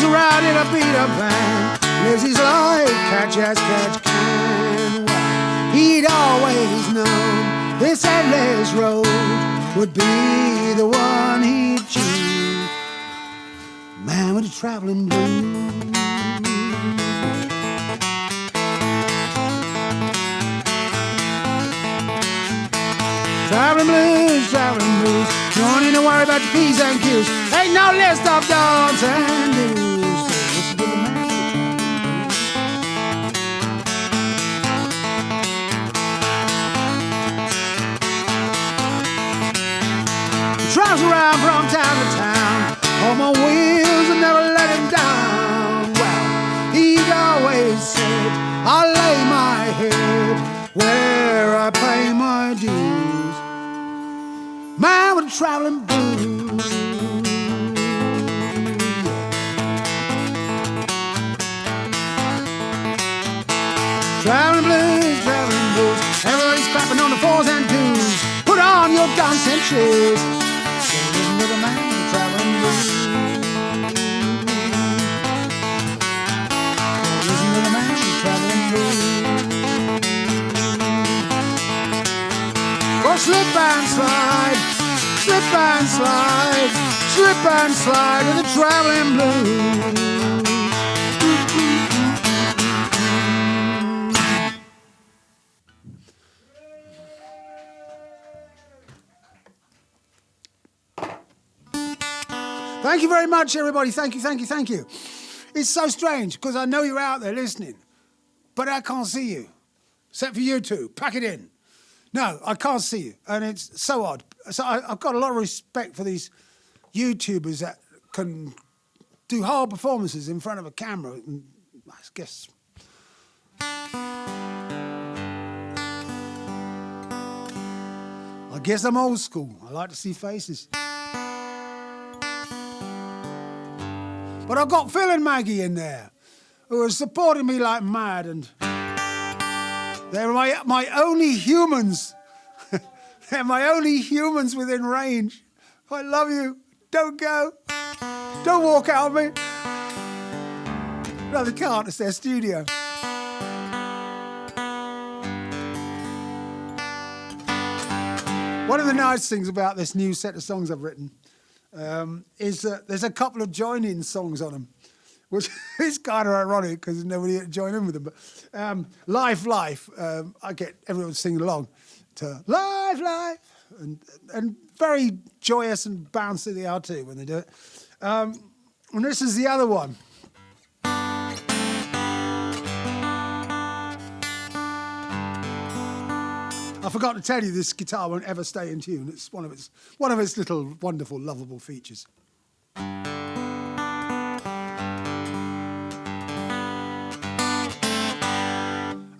Around in a Peter Pan, lives his life catch as catch can. Well, he'd always known this endless road would be the one he'd choose. Man with a traveling blues. Traveling blues, traveling blues. Don't need to worry about P's and Q's. Ain't no list of don'ts and do's. Drives around from town to town on my wheels and never let him down. Well, he'd always said, I'll lay my head where I pay my dues. Man with a traveling blues. bushes. So listen to the man with the traveling blues. So listen to the man with the traveling blues. Go slip and slide, slip and slide, slip and slide with the traveling blues. Thank you very much, everybody. Thank you, thank you, thank you. It's so strange because I know you're out there listening, but I can't see you, except for you two. Pack it in. No, I can't see you, and it's so odd. So I've got a lot of respect for these YouTubers that can do whole performances in front of a camera. And I guess. I guess I'm old school. I like to see faces. But I've got Phil and Maggie in there who are supporting me like mad, and they're my only humans. They're my only humans within range. I love you. Don't go. Don't walk out on me. No, they can't. It's their studio. One of the nice things about this new set of songs I've written is that there's a couple of join-in songs on them, which is kind of ironic because there's nobody to join in with them. But Life, I get everyone singing along to Life, and very joyous and bouncy they are too when they do it. And this is the other one. I forgot to tell you this guitar won't ever stay in tune. It's one of its little wonderful, lovable features.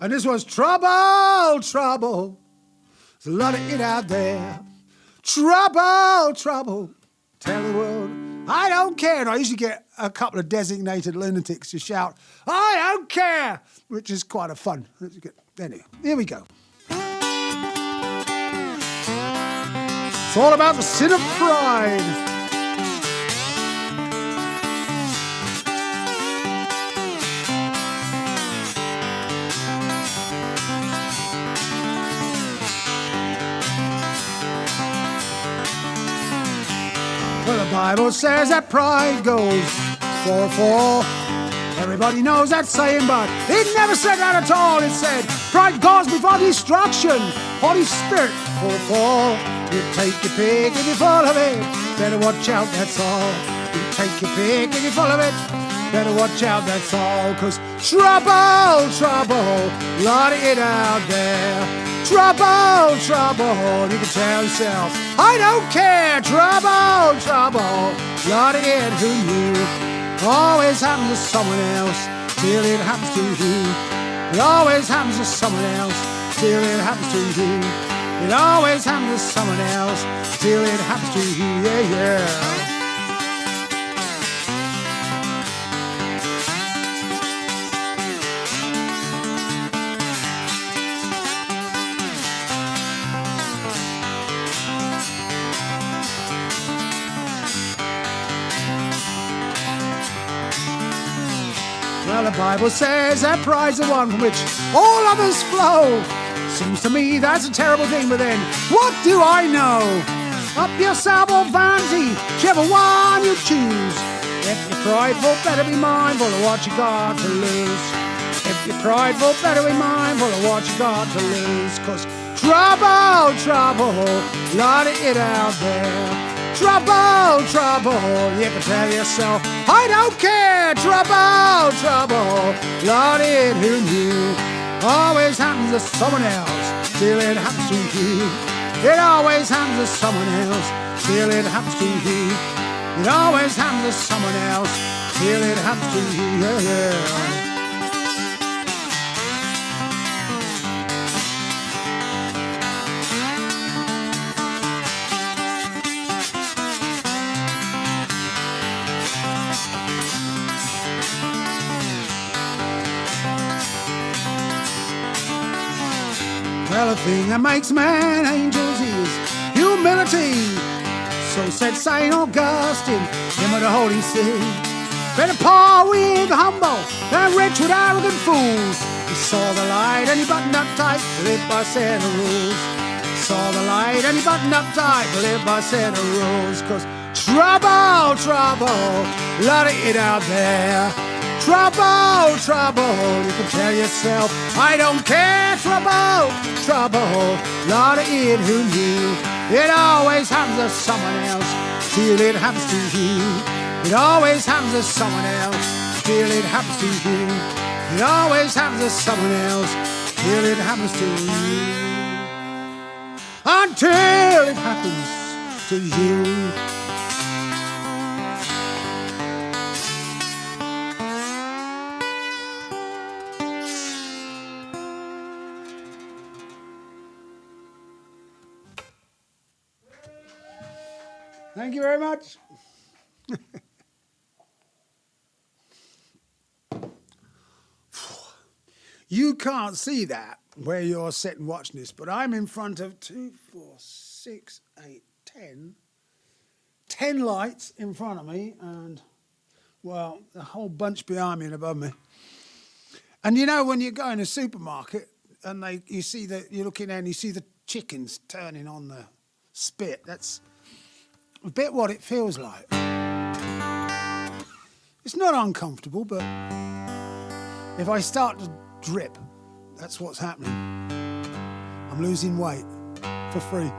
And this was Trouble, Trouble. There's a lot of it out there. Trouble, Trouble. Tell the world, I don't care. And I usually get a couple of designated lunatics to shout, I don't care, which is quite a fun. Anyway, here we go. It's all about the sin of pride. Well, the Bible says that pride goes before a fall. Everybody knows that saying, but it never said that at all. It said, pride goes before destruction, Holy Spirit before a fall. You take your pick if you're full of it, better watch out, that's all. You take your pick if you're full of it, better watch out, that's all. Cause trouble, trouble, lot of it out there. Trouble, trouble, you can tell yourself, I don't care. Trouble, trouble, lot of it, who knew? Always happens to someone else till it happens to you. It always happens to someone else till it happens to you. It always happens to someone else till it happens to you, yeah, yeah. Well, the Bible says that pride's the one from which all others flow. Seems to me that's a terrible thing, but then what do I know? Up yourself or vanity, whichever one you choose. If you're prideful, better be mindful of what you got to lose. If you're prideful, better be mindful of what you got to lose. Cause trouble, trouble, lot of it out there. Trouble, trouble, you can tell yourself, I don't care. Trouble, trouble, lot of it, who knew? Always happens to someone else till it happens to you. It always happens to someone else till it happens to you. It always happens to someone else till it happens to you, yeah, yeah. Well, the thing that makes man angels is humility. So said St. Augustine, him of the Holy See. Better poor with the humble than rich with arrogant fools. He saw the light and he buttoned up tight to live by set of rules. He saw the light and he buttoned up tight to live by set of rules. Cause trouble, trouble, lot of it out there. Trouble, trouble, you can tell yourself, I don't care. Trouble, trouble, lot of it, who knew? It always happens to someone else till it happens to you. It always happens to someone else till it happens to you. It always happens to someone else till it happens to you. Until it happens to you. Thank you very much. You can't see that where you're sitting watching this, but I'm in front of 2, 4, 6, 8, 10 lights in front of me, and, well, a whole bunch behind me and above me. And you know, when you go in a supermarket and you see you're looking there and you see the chickens turning on the spit, that's a bit what it feels like. It's not uncomfortable, but if I start to drip, that's what's happening. I'm losing weight for free.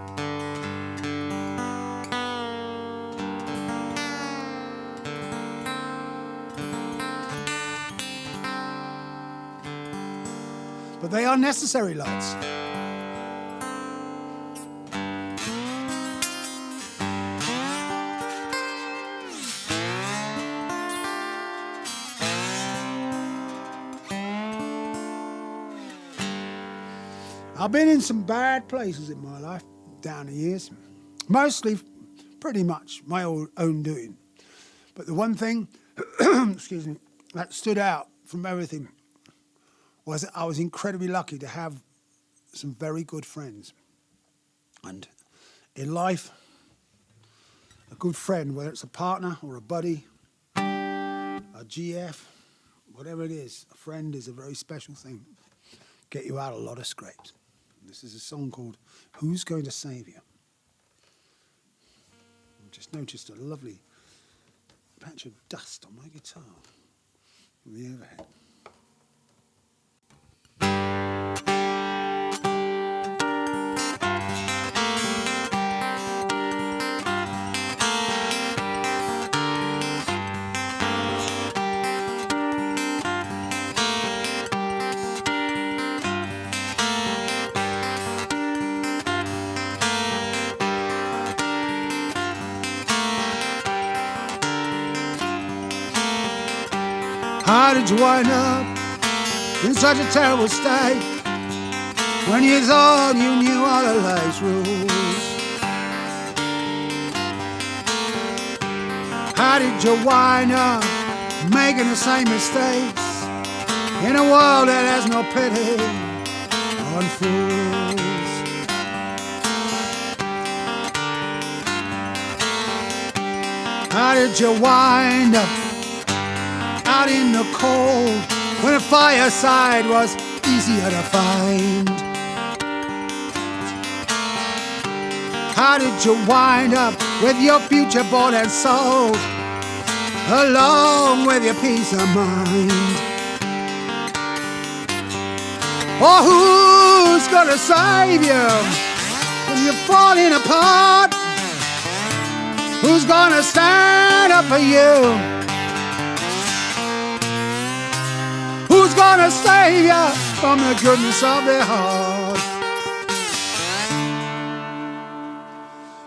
But they are necessary lights. I've been in some bad places in my life down the years, mostly pretty much my own doing. But the one thing, excuse me, that stood out from everything was that I was incredibly lucky to have some very good friends. And in life, a good friend, whether it's a partner or a buddy, a GF, whatever it is, a friend is a very special thing. Get you out of a lot of scrapes. This is a song called Who's Going to Save You? I just noticed a lovely patch of dust on my guitar from the overhead. How did you wind up in such a terrible state when you thought you knew all of life's rules? How did you wind up making the same mistakes in a world that has no pity on fools? How did you wind up out in the cold when a fireside was easier to find? How did you wind up with your future bought and sold, along with your peace of mind? Or who's gonna save you when you're falling apart? Who's gonna stand up for you? Who's gonna save you from the goodness of their heart?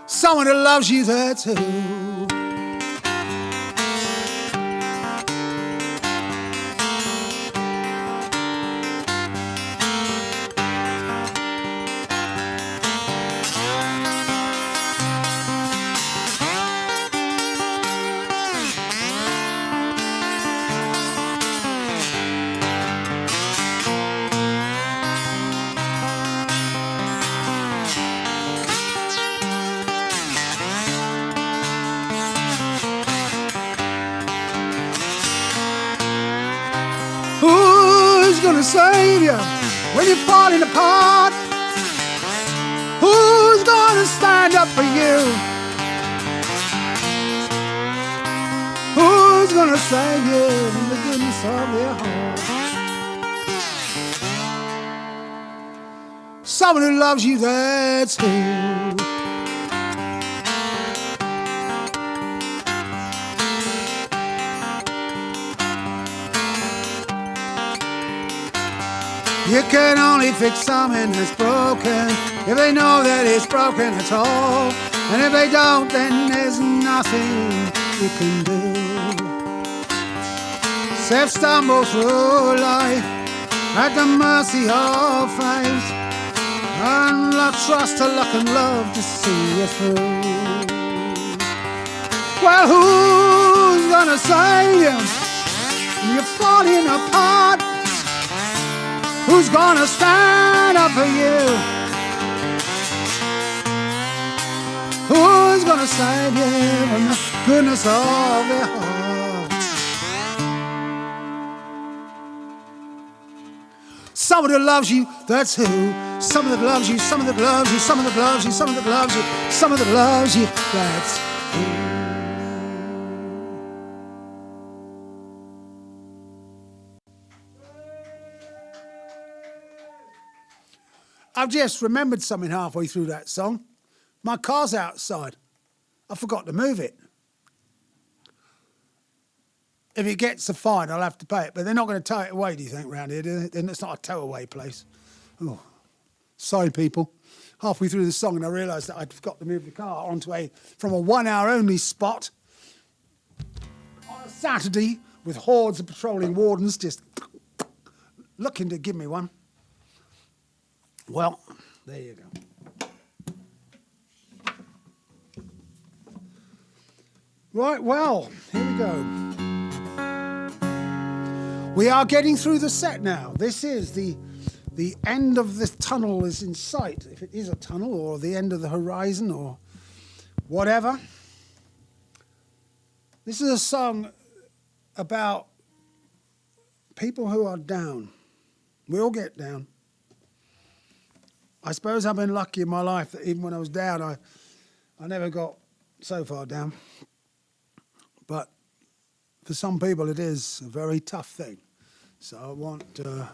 Someone who loves you there too. save you when you're falling apart? Who's gonna stand up for you? Who's gonna save you in the goodness of their heart? Someone who loves you, that's who. You can only fix something that's broken if they know that it's broken at all. And if they don't, then there's nothing you can do. Self stumble through life at the mercy of fate, and trust to luck and love to see you through. Well, who's gonna save you when you're falling apart? Who's gonna stand up for you? Who's gonna save you from the goodness of their heart? Someone that loves you, that's who. Someone that loves you, someone that loves you, someone that loves you, someone that loves you, someone that loves you, that's who. I've just remembered something halfway through that song. My car's outside. I forgot to move it. If it gets a fine, I'll have to pay it. But they're not going to tow it away, do you think, round here? Then it's not a tow-away place. Oh, sorry, people. Halfway through the song, and I realised that I'd forgot to move the car from a 1 hour only spot on a Saturday with hordes of patrolling wardens just looking to give me one. Well, there you go. Right, well, here we go. We are getting through the set now. This is the end of the tunnel is in sight, if it is a tunnel, or the end of the horizon, or whatever. This is a song about people who are down. We all get down. I suppose I've been lucky in my life that even when I was down, I never got so far down. But for some people, it is a very tough thing. So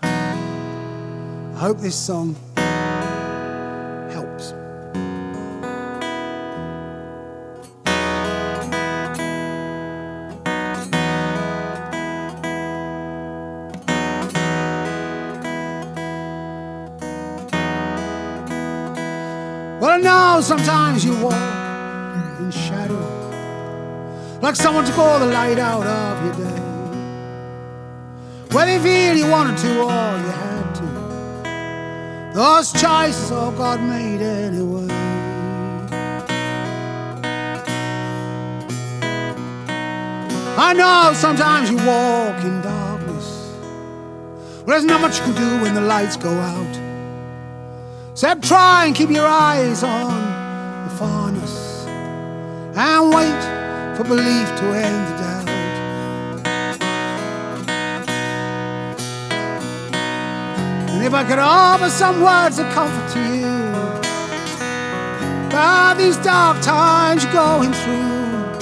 I hope this song helps. Well, I know sometimes you walk in shadow, like someone took all the light out of your day. Whether you feel you wanted to or you had to, those choices all God made anyway. I know sometimes you walk in darkness. Well, there's not much you can do when the lights go out, except try and keep your eyes on the farness and wait for belief to end the doubt. And if I could offer some words of comfort to you about these dark times you're going through,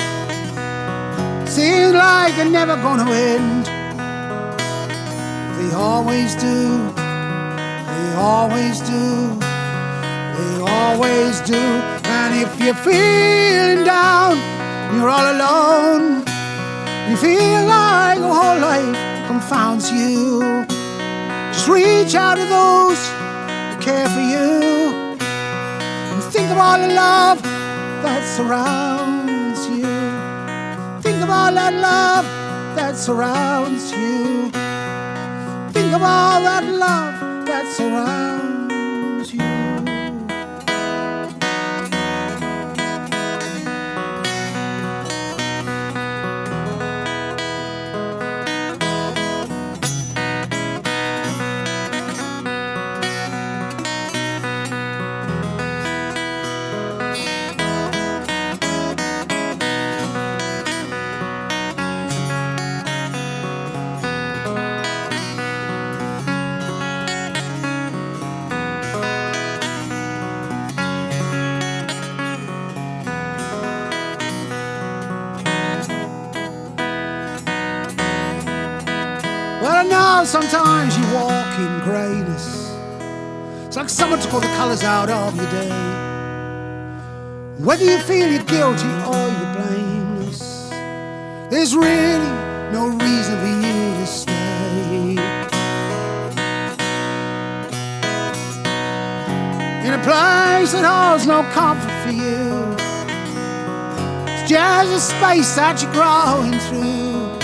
seems like they're never gonna end. They always do. They always do. They always do. And if you're feeling down, you're all alone, you feel like your whole life confounds you, just reach out to those who care for you and think of all the love that surrounds you. Think of all that love that surrounds you. Think of all that love that surrounds you. know, sometimes you walk in greyness. It's like someone took all the colours out of your day. Whether you feel you're guilty or you're blameless, there's really no reason for you to stay. In a place that holds no comfort for you, it's just a space that you're growing through.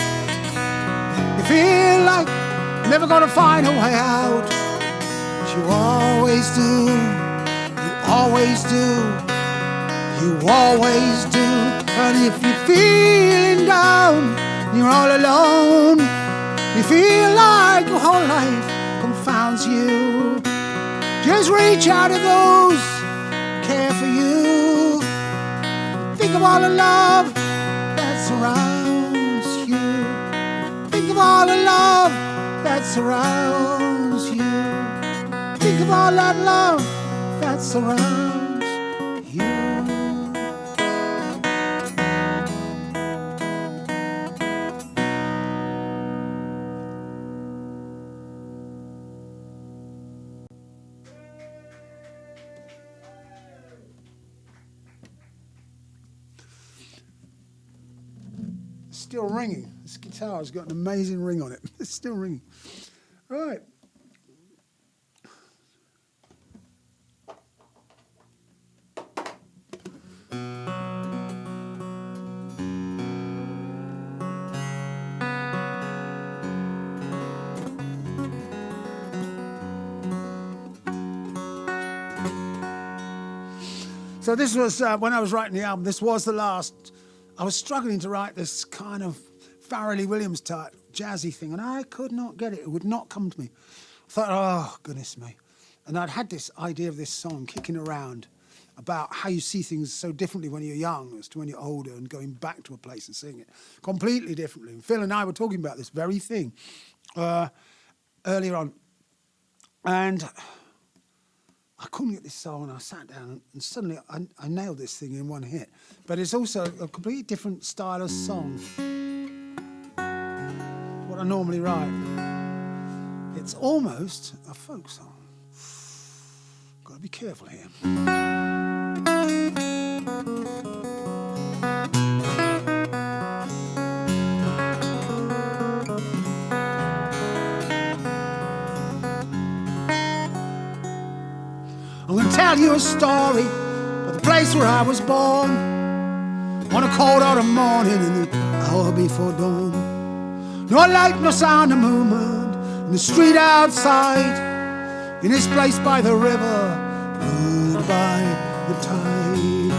You feel like you're never gonna find a way out, but you always do, you always do, you always do. And if you're feeling down, you're all alone, you feel like your whole life confounds you, just reach out to those who care for you. Think of all the love that surrounds you. Think of all the love that surrounds you. Think of all that love that surrounds you. Still ringing. This guitar has got an amazing ring on it. It's still ringing. Right. So this was, when I was writing the album, this was the last. I was struggling to write this kind of Pharrell Williams type jazzy thing, and I could not get it. It would not come to me. I thought, oh, goodness me. And I'd had this idea of this song kicking around about how you see things so differently when you're young as to when you're older, and going back to a place and seeing it completely differently. And Phil and I were talking about this very thing earlier on. And I couldn't get this song, and I sat down, and suddenly I nailed this thing in one hit. But it's also a completely different style of song. What I normally write. It's almost a folk song. Got to be careful here. I'm going to tell you a story about the place where I was born. On a cold autumn morning in the hour before dawn. No light, no sound of movement in the street outside. In this place by the river, ruled by the tide.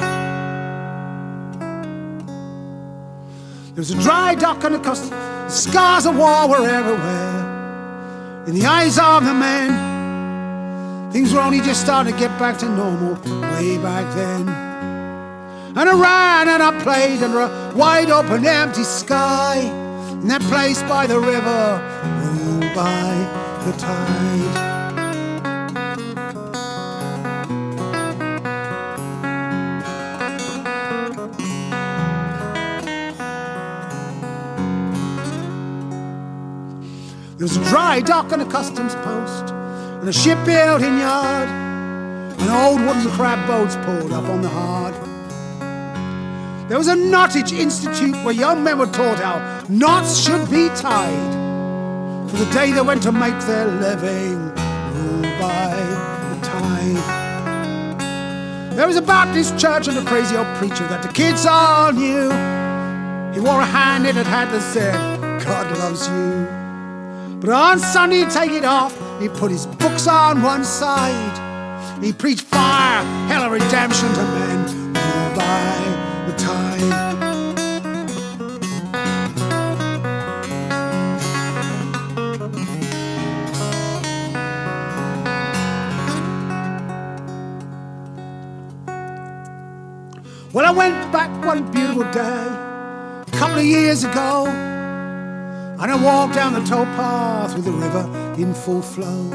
There's a dry dock and a custom. The scars of war were everywhere. In the eyes of the men, things were only just starting to get back to normal way back then. And I ran and I played under a wide open empty sky, in that place by the river, ruled by the tide. There was a dry dock and a customs post, and a shipbuilding yard, and old wooden crab boats pulled up on the hard. There was a knottage institute where young men were taught how knots should be tied for the day they went to make their living, ruled by the tide. There was a Baptist church and a crazy old preacher that the kids all knew. He wore a hand in it had that said, God loves you. But on Sunday he'd take it off, he put his books on one side. He preached fire, hell and redemption to men, ruled by the tide. Well, I went back one beautiful day, a couple of years ago, and I walked down the towpath with the river in full flow.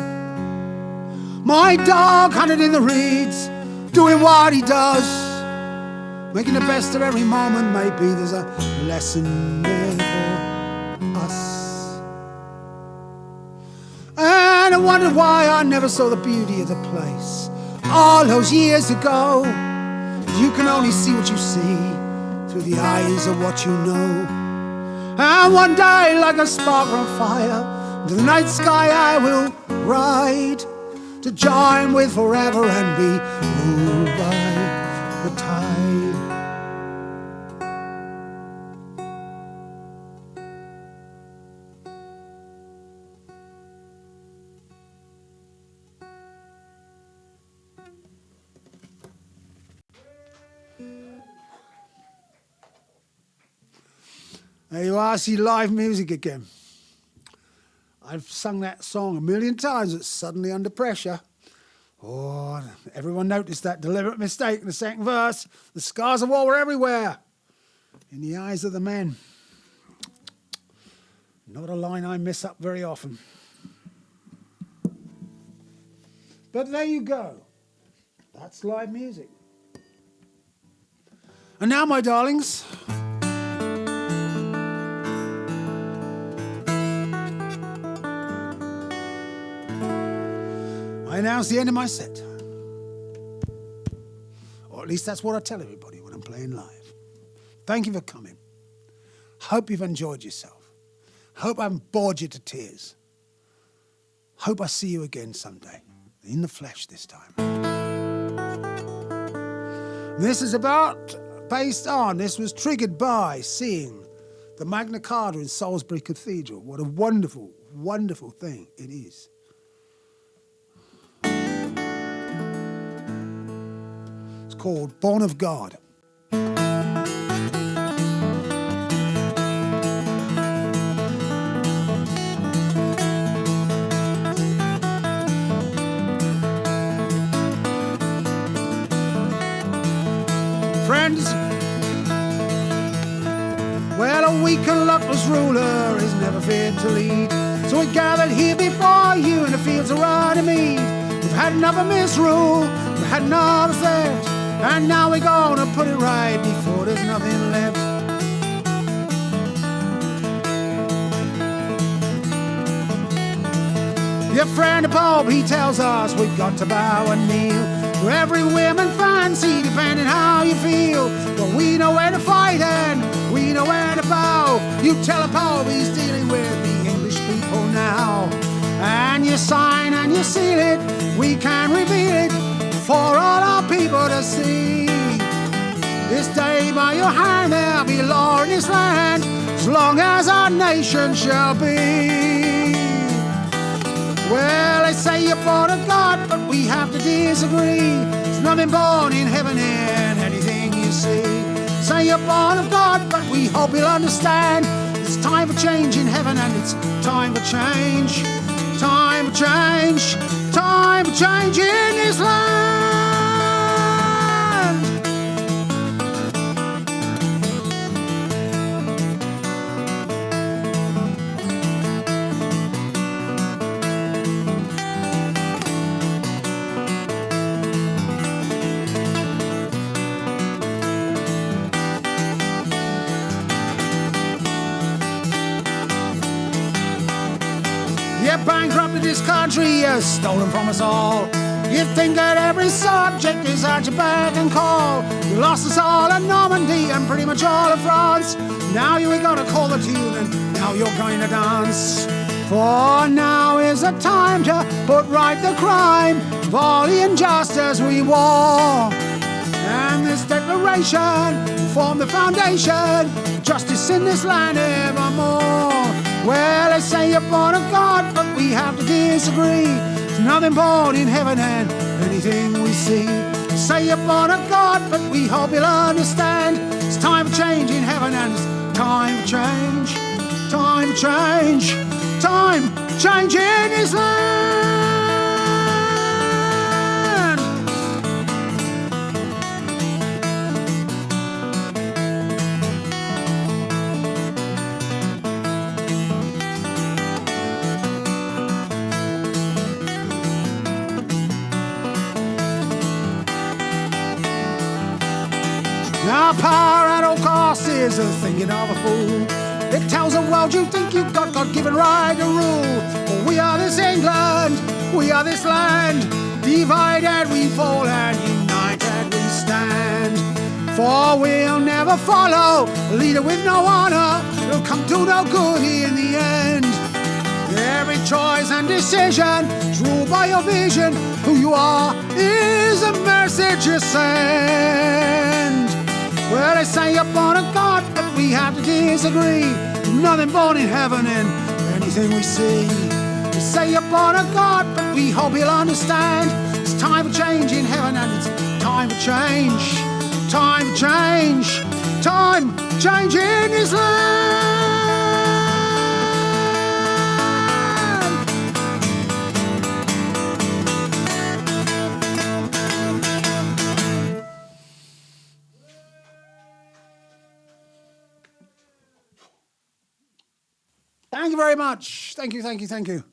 My dog hunted in the reeds, doing what he does, making the best of every moment. Maybe there's a lesson there for us. wondered why I never saw the beauty of the place. All those years ago, you can only see what you see through the eyes of what you know. And one day, like a spark from fire, to the night sky I will ride, to join with forever and be ruled by the tide. There you are, see live music again. I've sung that song a million times. It's Suddenly Under Pressure. Oh, everyone noticed that deliberate mistake in the second verse. The scars of war were everywhere in the eyes of the men. Not a line I miss up very often. But there you go. That's live music. And now, my darlings, I announce the end of my set. Or at least that's what I tell everybody when I'm playing live. Thank you for coming. Hope you've enjoyed yourself. Hope I haven't bored you to tears. Hope I see you again someday. In the flesh this time. This is this was triggered by seeing the Magna Carta in Salisbury Cathedral. What a wonderful, wonderful thing it is. Called Born of God. Friends, well, a weak and luckless ruler is never fit to lead. So we gathered here before you in the fields of Runnymede. We've had enough of misrule, we've had enough of theft, and now we're gonna put it right before there's nothing left. Your friend the Pope, he tells us we've got to bow and kneel to every whim and fancy, depending how you feel. But we know where to fight and we know where to bow. You tell the Pope he's dealing with the English people now. And you sign and you seal it, we can reveal it for all our people to see. This day by your hand there'll be law in this land, as long as our nation shall be. Well, they say you're born of God, but we have to disagree. There's nothing born in heaven in anything you see. Say you're born of God, but we hope you'll understand. It's time for change in heaven and it's time for change. Time for change. Time for change in this land. You bankrupted this country, you've stolen from us all. You think that every subject is at your beck and call. You lost us all at Normandy and pretty much all of France. Now you ain't gonna call the tune and now you're going to dance. For now is the time to put right the crime of all the injustice we wore. And this declaration will form the foundation of justice in this land evermore. Well, they say you're born of God, but we have to disagree. There's nothing born in heaven and anything we see. Say you're born of God, but we hope you'll understand. It's time for change in heaven and it's time for change. Time for change. Time for change in this land. Now power at all costs is the thinking of a fool. It tells the world you think you've got God-given right to rule. But we are this England, We are this land, divided we fall and united we stand. For we'll never follow a leader with no honor. It'll come to no good in the end. Every choice and decision is ruled by your vision. Who you are is a message you send. Well, they say you're born of God, but we have to disagree. There's nothing born in heaven in anything we see. They say you're born of God, but we hope you'll understand. It's time for change in heaven and it's time for change. Time for change. Time for change in this land. Thank you very much. Thank you, thank you, thank you.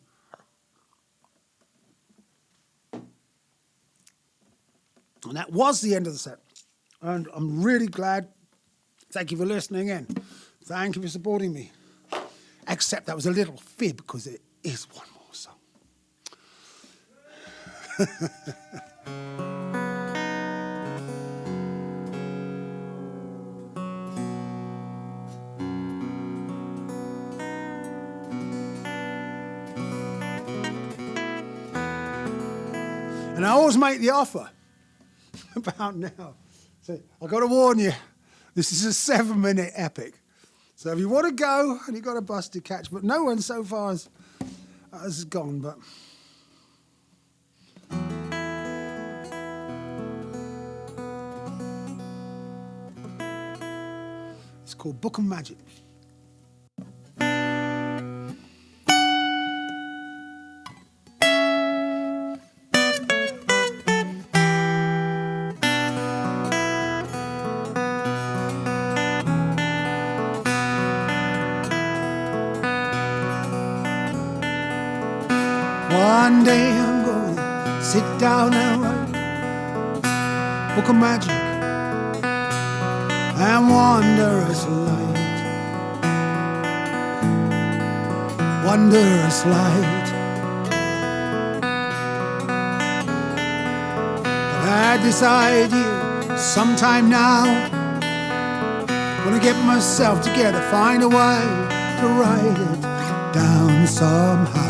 And that was the end of the set. And I'm really glad. Thank you for listening in. Thank you for supporting me. Except that was a little fib because it is one more song. And I always make the offer about now. So I've got to warn you, this is a 7-minute epic. So if you want to go and you've got a bus to catch, but no one so far has gone, but... It's called Book of Magic. One day I'm gonna sit down and write Book of Magic and wondrous light, wondrous light. I've had this idea sometime now. Gonna get myself together, find a way to write it down somehow.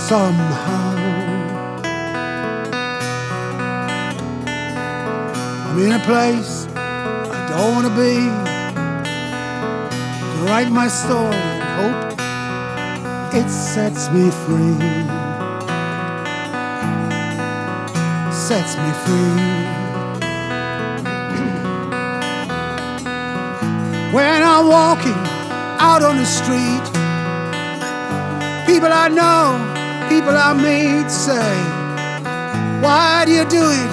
Somehow I'm in a place I don't want to be, to write my story and hope it sets me free, sets me free. When I'm walking out on the street, people I know, people I meet say, why do you do it?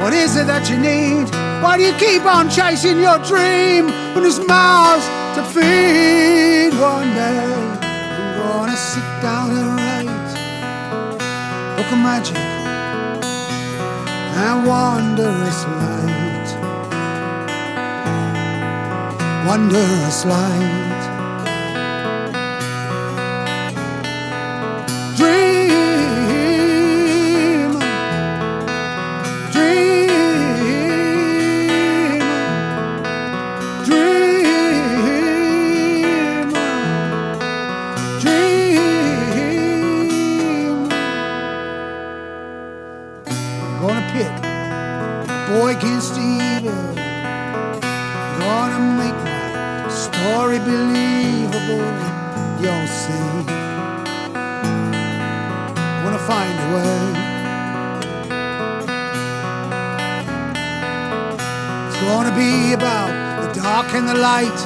What is it that you need? Why do you keep on chasing your dream when there's mouths to feed? One day I'm gonna sit down and write Book of Magic and wondrous light, wondrous light. And the light,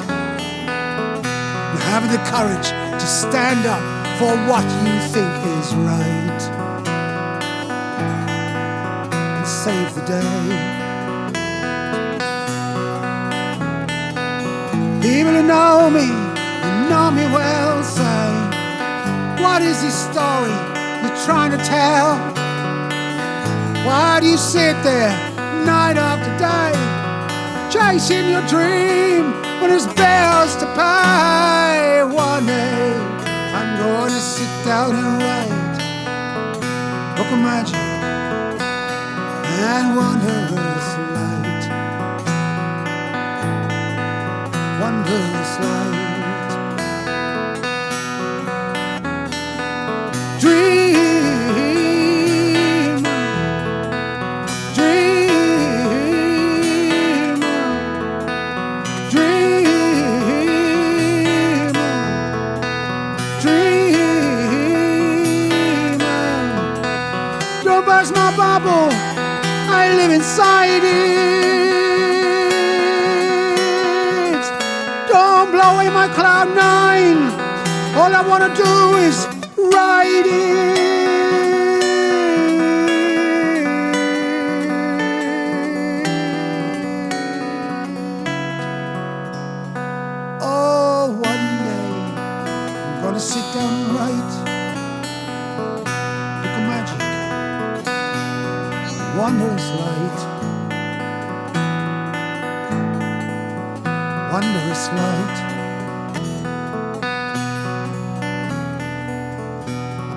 and having the courage to stand up for what you think is right and save the day. People who know me well say, what is this story you're trying to tell? Why do you sit there night after day chasing your dream when there's bills to pay? One day I gonna sit down and write book of magic and wondrous light, wondrous light. Dream, dream, dream, dream. Don't burst my bubble, I live inside it. Don't blow away my cloud nine, all I wanna do is ride it. Oh, one day I'm gonna sit down and write book of magic, wondrous light, wondrous light.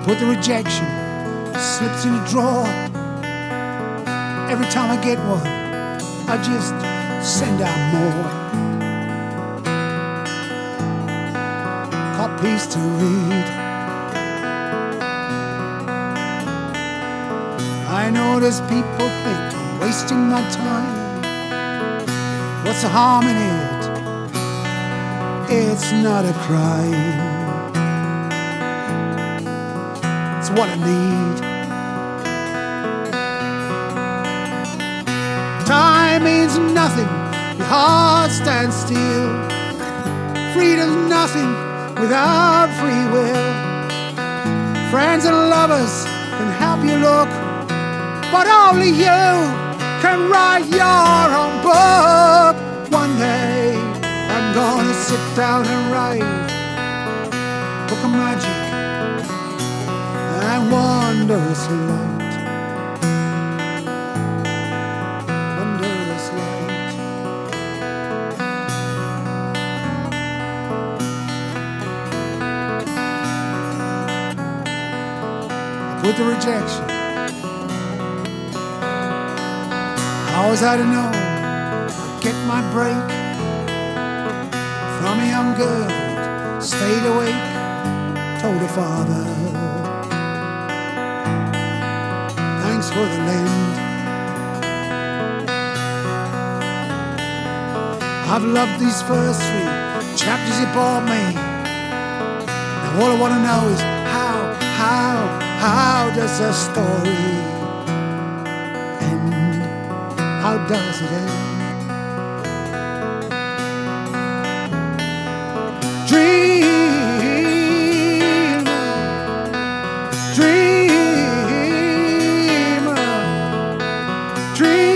Put the rejection, slips in a drawer. Every time I get one, I just send out more copies to read. I know there's people think I'm wasting my time. What's the harm in it? It's not a crime. What I need. Time means nothing, your heart stands still. Freedom's nothing without free will. Friends and lovers can help you look, but only you can write your own book. One day I'm gonna sit down and write book of magic and wondrous light, wondrous light. With the rejection, how was I to know I'd get my break? From a young girl, stayed awake, told her father, thanks for the land. I've loved these first 3 chapters you bought me. Now all I want to know is how does the story end? How does it end? Dream, dream, dream,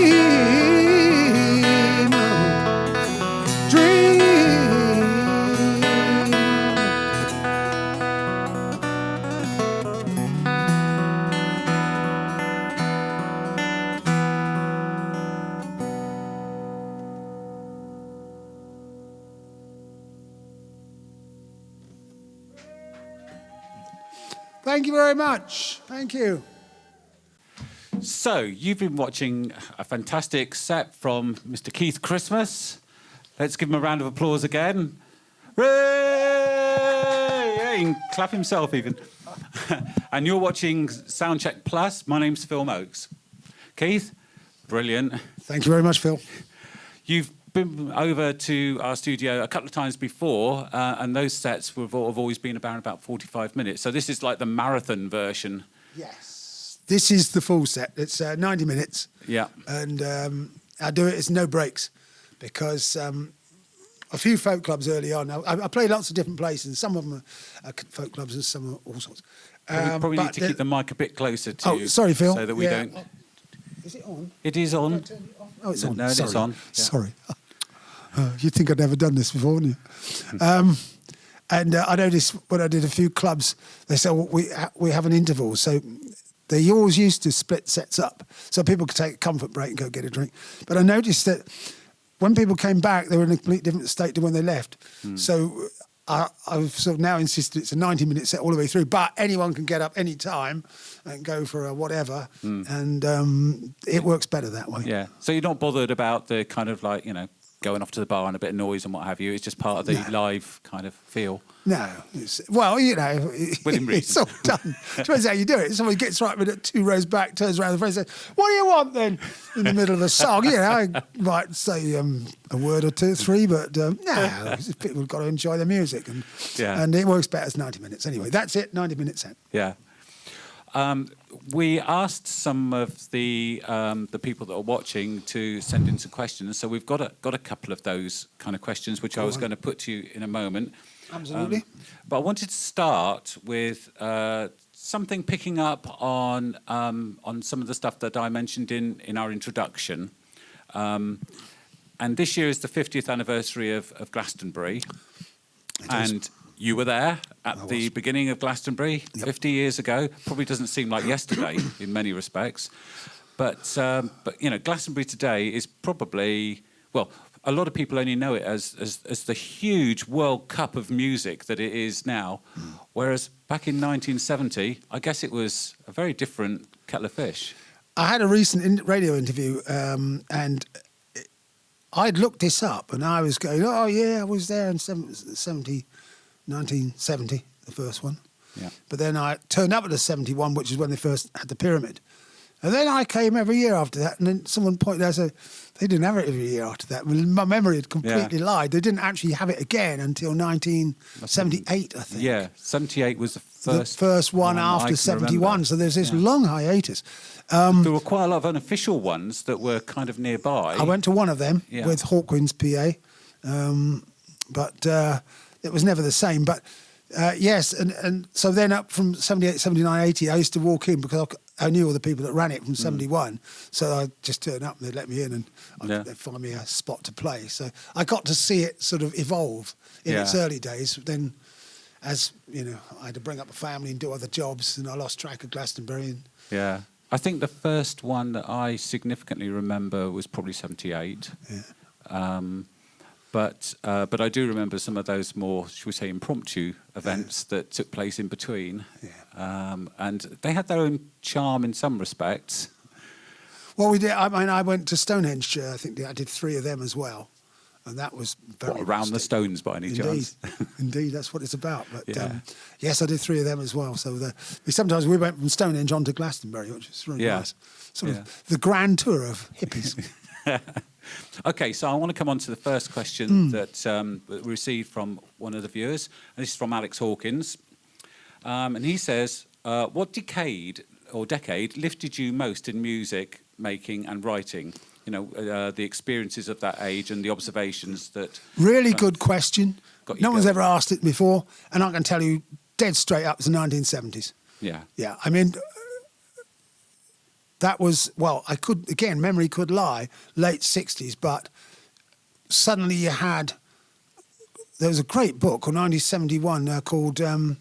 dream. Thank you very much. Thank you. So, you've been watching a fantastic set from Mr. Keith Christmas. Let's give him a round of applause again. Hooray! Yeah, he can clap himself even. And you're watching SOUNDCHECK Plus. My name's Phil Oakes. Keith, brilliant. Thank you very much, Phil. You've been over to our studio a couple of times before, and those sets have always been about 45 minutes. So this is like the marathon version. Yes. This is the full set. It's 90 minutes. Yeah. And I do it, it's no breaks, because a few folk clubs early on, I play lots of different places. Some of them are folk clubs and some are all sorts. We probably need to keep the mic a bit closer to you. Oh, sorry, Phil. So that we don't... Is it on? It is on. Oh, it's on. No, sorry. it's on. Yeah. Sorry. You'd think I'd never done this before, wouldn't you? And I noticed when I did a few clubs, they said, well, we have an interval. So they always used to split sets up so people could take a comfort break and go get a drink. But I noticed that when people came back, they were in a completely different state to when they left. So I've sort of now insisted it's a 90-minute set all the way through, but anyone can get up any time and go for a whatever, and it works better that way. Yeah. So you're not bothered about the kind of like, going off to the bar and a bit of noise and what have you. It's just part of the live kind of feel. No. Within reason. It's all done. Depends how you do it. Somebody gets right with it 2 rows back, turns around the front and says, "What do you want then?" In the middle of a song. I might say a word or 2 or 3, but no, people have got to enjoy the music. And it works better as 90 minutes anyway. That's it, 90-minute set. Yeah. We asked some of the people that are watching to send in some questions, so we've got a couple of those kind of questions, which I was going to put to you in a moment. Absolutely. But I wanted to start with something picking up on some of the stuff that I mentioned in our introduction. And this year is the 50th anniversary of Glastonbury, and you were there at the beginning of Glastonbury 50 years ago. Probably doesn't seem like yesterday in many respects. But Glastonbury today is probably, well, a lot of people only know it as the huge World Cup of music that it is now. Whereas back in 1970, I guess it was a very different kettle of fish. I had a recent radio interview and I'd looked this up and I was going, oh yeah, I was there in 1970, the first one. Yeah. But then I turned up at the 71, which is when they first had the pyramid. And then I came every year after that, and then someone pointed out, said, they didn't have it every year after that. Well, my memory had completely lied. They didn't actually have it again until 1978, I think. Yeah, 78 was the first one after 71, so there's this long hiatus. There were quite a lot of unofficial ones that were kind of nearby. I went to one of them with Hawkwind's PA, but it was never the same. But yes, and so then up from 78, 79, 80, I used to walk in because I knew all the people that ran it from 71. So I just turned up and they'd let me in and they'd find me a spot to play. So I got to see it sort of evolve in its early days. Then, as you know, I had to bring up a family and do other jobs, and I lost track of Glastonbury. Yeah. I think the first one that I significantly remember was probably 78. Yeah. But I do remember some of those more, should we say, impromptu events that took place in between. Yeah. And they had their own charm in some respects. Well, we did. I mean, I went to Stonehenge. I think I did 3 of them as well. And that was very around the stones by any chance? Indeed, that's what it's about. But yes, I did 3 of them as well. So sometimes we went from Stonehenge on to Glastonbury, which is really nice. Sort of the grand tour of hippies. Okay, so I want to come on to the first question that we received from one of the viewers. And this is from Alex Hawkins. And he says, what decade lifted you most in music making and writing? You know, the experiences of that age and the observations that... Really good question. No one's ever asked it before. And I can tell you dead straight up, it's the 1970s. Yeah. Yeah, I mean... That was, well, memory could lie, late 60s, but suddenly there was a great book called 1971 called, no,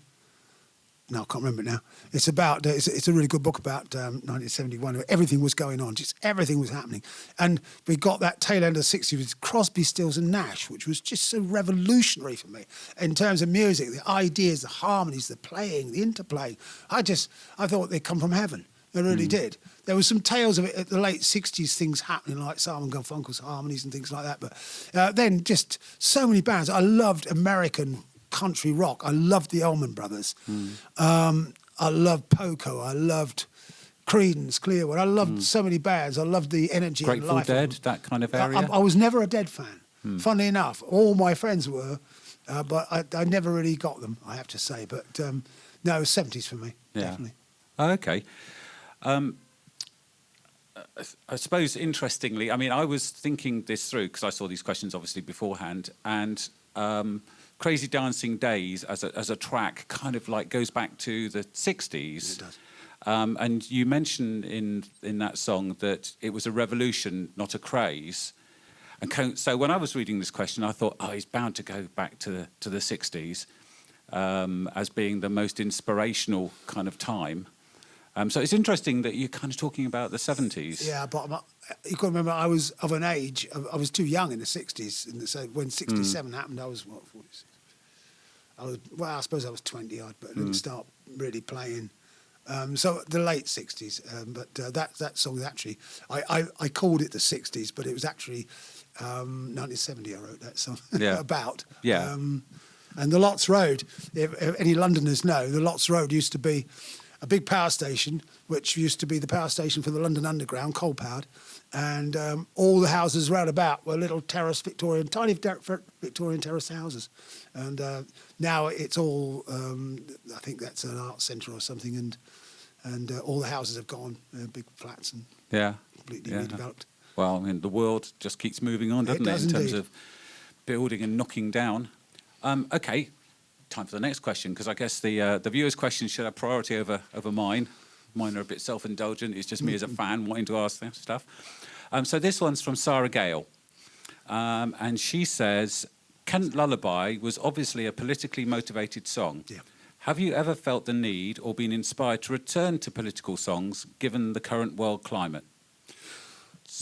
I can't remember it now. It's about, it's a really good book about 1971. Everything was going on, just everything was happening. And we got that tail end of the 60s with Crosby, Stills and Nash, which was just so revolutionary for me in terms of music, the ideas, the harmonies, the playing, the interplay. I thought they'd come from heaven. They really did. There was some tales of it at the late 60s, things happening like Simon Garfunkel's harmonies and things like that. But then just so many bands. I loved American country rock. I loved the Allman Brothers. I loved Poco. I loved Creedence, Clearwater. I loved so many bands. I loved the energy and life. Grateful Dead, that kind of area? I was never a Dead fan. Funnily enough, all my friends were, but I never really got them, I have to say. But no, it was 70s for me, definitely. Okay. I suppose, interestingly, I mean, I was thinking this through because I saw these questions obviously beforehand, and Crazy Dancing Days as a track kind of like goes back to the 60s. It does. And you mentioned in that song that it was a revolution, not a craze. And so when I was reading this question, I thought, he's bound to go back to the 60s as being the most inspirational kind of time. So it's interesting that you're kind of talking about the 70s. Yeah, but you've got to remember, I was of an age, I was too young in the 60s. So when 67 happened, I was, 46? I suppose I was 20 odd, but I didn't start really playing. So the late 60s, but that song is actually, I called it the 60s, but it was actually 1970 I wrote that song about. Yeah. And the Lots Road, if any Londoners know, the Lots Road used to be a big power station, which used to be the power station for the London Underground, coal-powered, and all the houses round about were little tiny Victorian terrace houses. And now it's all, I think that's an art centre or something, and all the houses have gone, big flats and completely redeveloped. Well, I mean, the world just keeps moving on, doesn't it, in terms of building and knocking down. Okay, time for the next question, because I guess the viewers' questions should have priority over mine. Mine are a bit self-indulgent. It's just me as a fan wanting to ask that stuff. So this one's from Sarah Gale. And she says, Kent Lullaby was obviously a politically motivated song. Yeah. Have you ever felt the need or been inspired to return to political songs given the current world climate?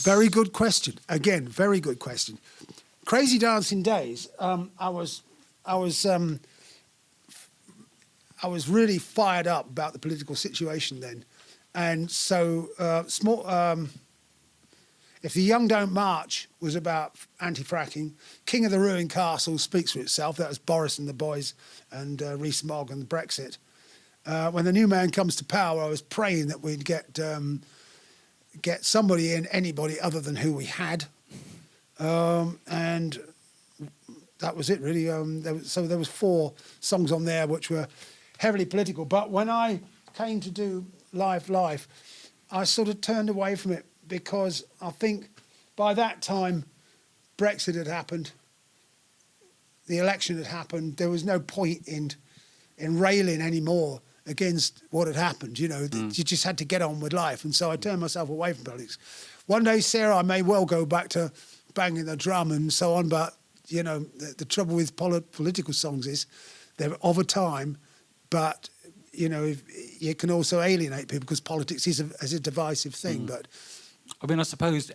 Very good question. Again, very good question. Crazy Dancing Days, I was really fired up about the political situation then. And so if The Young Don't March was about anti-fracking, King of the Ruined Castle speaks for itself. That was Boris and the boys and Rees-Mogg and Brexit. When the new man comes to power, I was praying that we'd get somebody in, anybody other than who we had. And that was it, really. There was 4 songs on there which were heavily political. But when I came to do Live Life, I sort of turned away from it because I think by that time Brexit had happened, the election had happened. There was no point in railing anymore against what had happened. You know, you just had to get on with life. And so I turned myself away from politics. One day, Sarah, I may well go back to banging the drum and so on, but you know, the trouble with political songs is they're of a time, but you know, you can also alienate people because politics is a divisive thing. But I mean, I suppose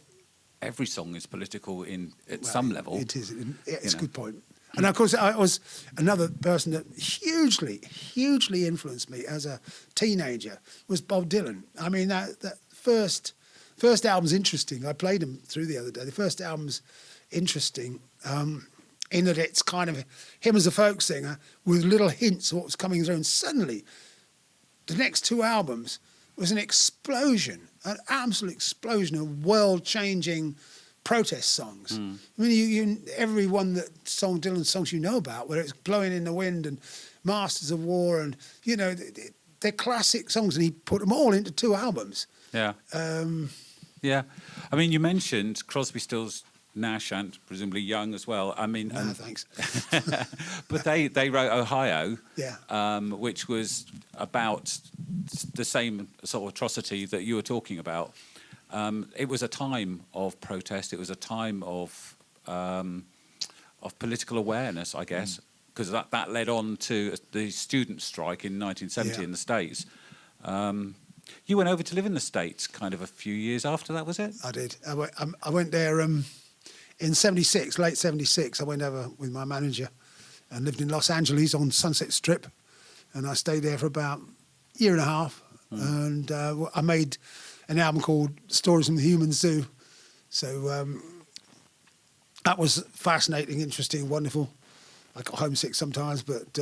every song is political at some level. It is. It's a good point. And of course, I was another person that hugely influenced me as a teenager was Bob Dylan. I mean, that first album's interesting. I played him through the other day. The first album's interesting in that it's kind of him as a folk singer with little hints of what was coming through. And suddenly, the next 2 albums was an explosion, an absolute explosion of world-changing protest songs. I mean, every one Dylan songs you know about, whether it's Blowing in the Wind and Masters of War, and you know, they're classic songs, and he put them all into 2 albums. Yeah. Yeah. I mean, you mentioned Crosby, Stills, Nash, and presumably Young as well. I mean, no, thanks. But they wrote Ohio, yeah, which was about the same sort of atrocity that you were talking about. It was a time of protest. It was a time of political awareness, I guess, because that led on to the student strike in 1970 in the States. You went over to live in the States kind of a few years after that, was it? I did. I went there in 76, late 76. I went over with my manager and lived in Los Angeles on Sunset Strip. And I stayed there for about a year and a half. And I made an album called Stories from the Human Zoo. So that was fascinating, interesting, wonderful. I got homesick sometimes, but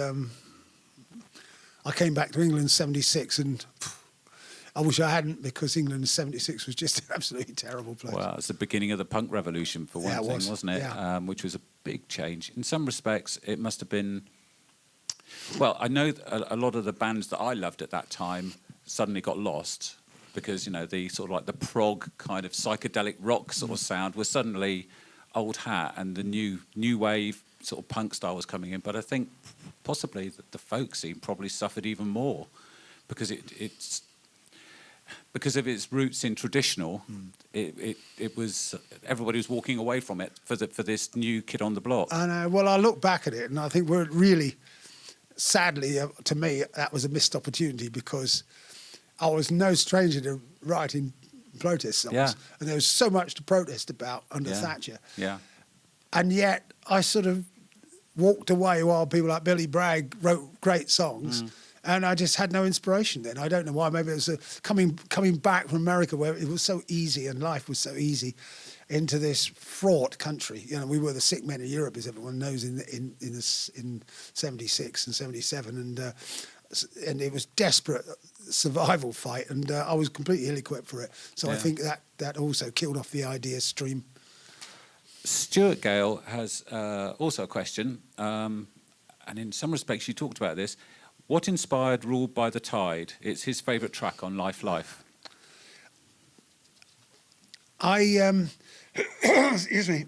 I came back to England in 76 and I wish I hadn't, because England in 76 was just an absolutely terrible place. Well, it's the beginning of the punk revolution, for one thing, wasn't it? Yeah. Which was a big change. In some respects, it must have been... Well, I know a lot of the bands that I loved at that time suddenly got lost because, you know, the sort of like the prog kind of psychedelic rock sort of sound was suddenly old hat, and the new wave sort of punk style was coming in. But I think possibly that the folk scene probably suffered even more because it's... Because of its roots in traditional, it was, everybody was walking away from it for this new kid on the block. And well, I look back at it, and I think we're really, sadly, to me, that was a missed opportunity, because I was no stranger to writing protest songs, and there was so much to protest about under Thatcher. Yeah, and yet I sort of walked away while people like Billy Bragg wrote great songs. And I just had no inspiration then. I don't know why. Maybe it was coming back from America where it was so easy and life was so easy, into this fraught country. You know, we were the sick men of Europe, as everyone knows, in 76 and 77, and it was desperate survival fight, and I was completely ill-equipped for it. So I think that also killed off the idea stream. Stuart Gale has also a question, and in some respects you talked about this. What inspired Ruled by the Tide? It's his favourite track on Life Life. Excuse me.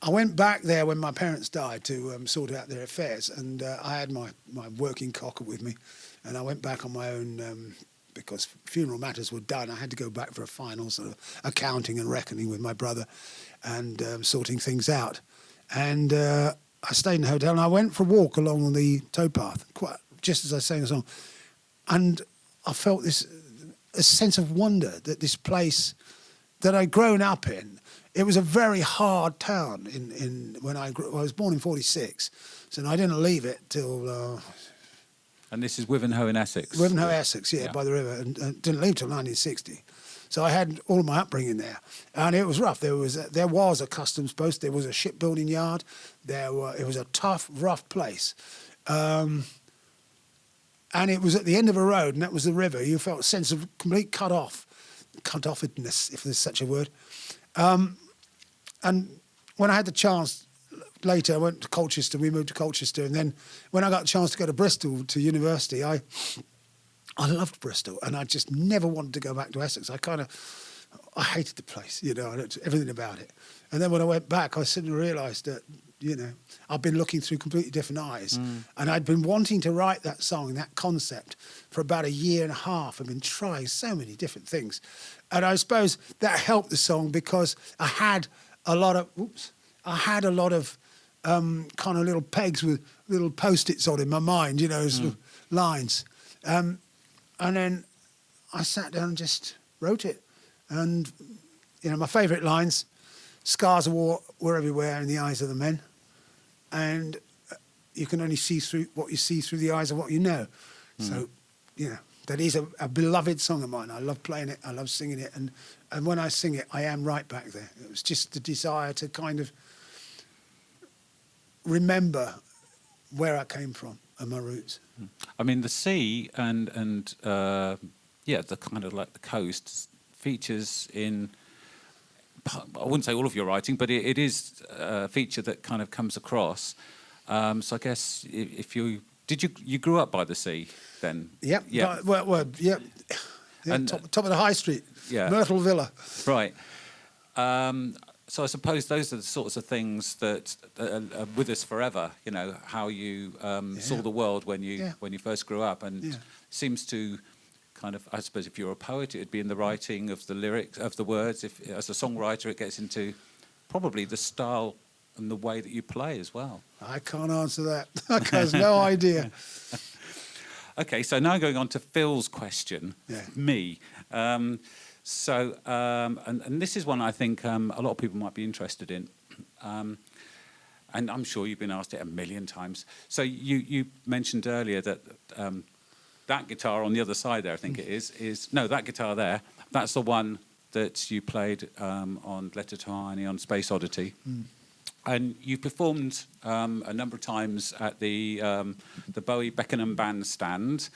I went back there when my parents died to sort out their affairs, and I had my working cocker with me, and I went back on my own because funeral matters were done. I had to go back for a final sort of accounting and reckoning with my brother and sorting things out. And I stayed in the hotel, and I went for a walk along the towpath, quite just as I sang the song, and I felt a sense of wonder that this place that I'd grown up in, it was a very hard town. When I was born in 46, so I didn't leave it till. And this is Wivenhoe in Essex. Wivenhoe, Essex, yeah, by the river, and didn't leave till 1960. So I had all of my upbringing there, and it was rough. There was a customs post, there was a shipbuilding yard, it was a tough, rough place, and it was at the end of a road, and that was the river. You felt a sense of complete cut-offedness, if there's such a word. And when I had the chance, later I went to Colchester. We moved to Colchester, and then when I got the chance to go to Bristol to university, I loved Bristol, and I just never wanted to go back to Essex. I hated the place, you know, everything about it. And then when I went back, I suddenly realised that, you know, I'd been looking through completely different eyes, and I'd been wanting to write that song, that concept, for about a year and a half. I've been trying so many different things, and I suppose that helped the song because I had a lot of kind of little pegs with little post-its on in my mind, you know, sort of lines. And then I sat down and just wrote it. And, you know, my favourite lines, scars of war were everywhere in the eyes of the men. And you can only see through what you see through the eyes of what you know. So, you know, that is a beloved song of mine. I love playing it. I love singing it. And when I sing it, I am right back there. It was just the desire to kind of remember where I came from and my roots. I mean, the sea and the kind of like the coast features in, I wouldn't say all of your writing, but it is a feature that kind of comes across. So I guess if you grew up by the sea then? Yep. Yeah. Well, yep. Yeah, And, top of the high street. Yeah. Myrtle Villa. Right. So I suppose those are the sorts of things that are with us forever. You know, how you saw the world when you first grew up, and seems to kind of, I suppose, if you're a poet, it'd be in the writing of the lyrics, of the words. If as a songwriter, it gets into probably the style and the way that you play as well. I can't answer that. I have no idea. Okay, so now going on to Phil's question. Yeah. Me. So, and this is one I think a lot of people might be interested in. And I'm sure you've been asked it a million times. So you mentioned earlier that that guitar on the other side there, I think it is that guitar there, that's the one that you played on Letter to Hermione on Space Oddity. And you performed a number of times at the Bowie Beckenham Bandstand,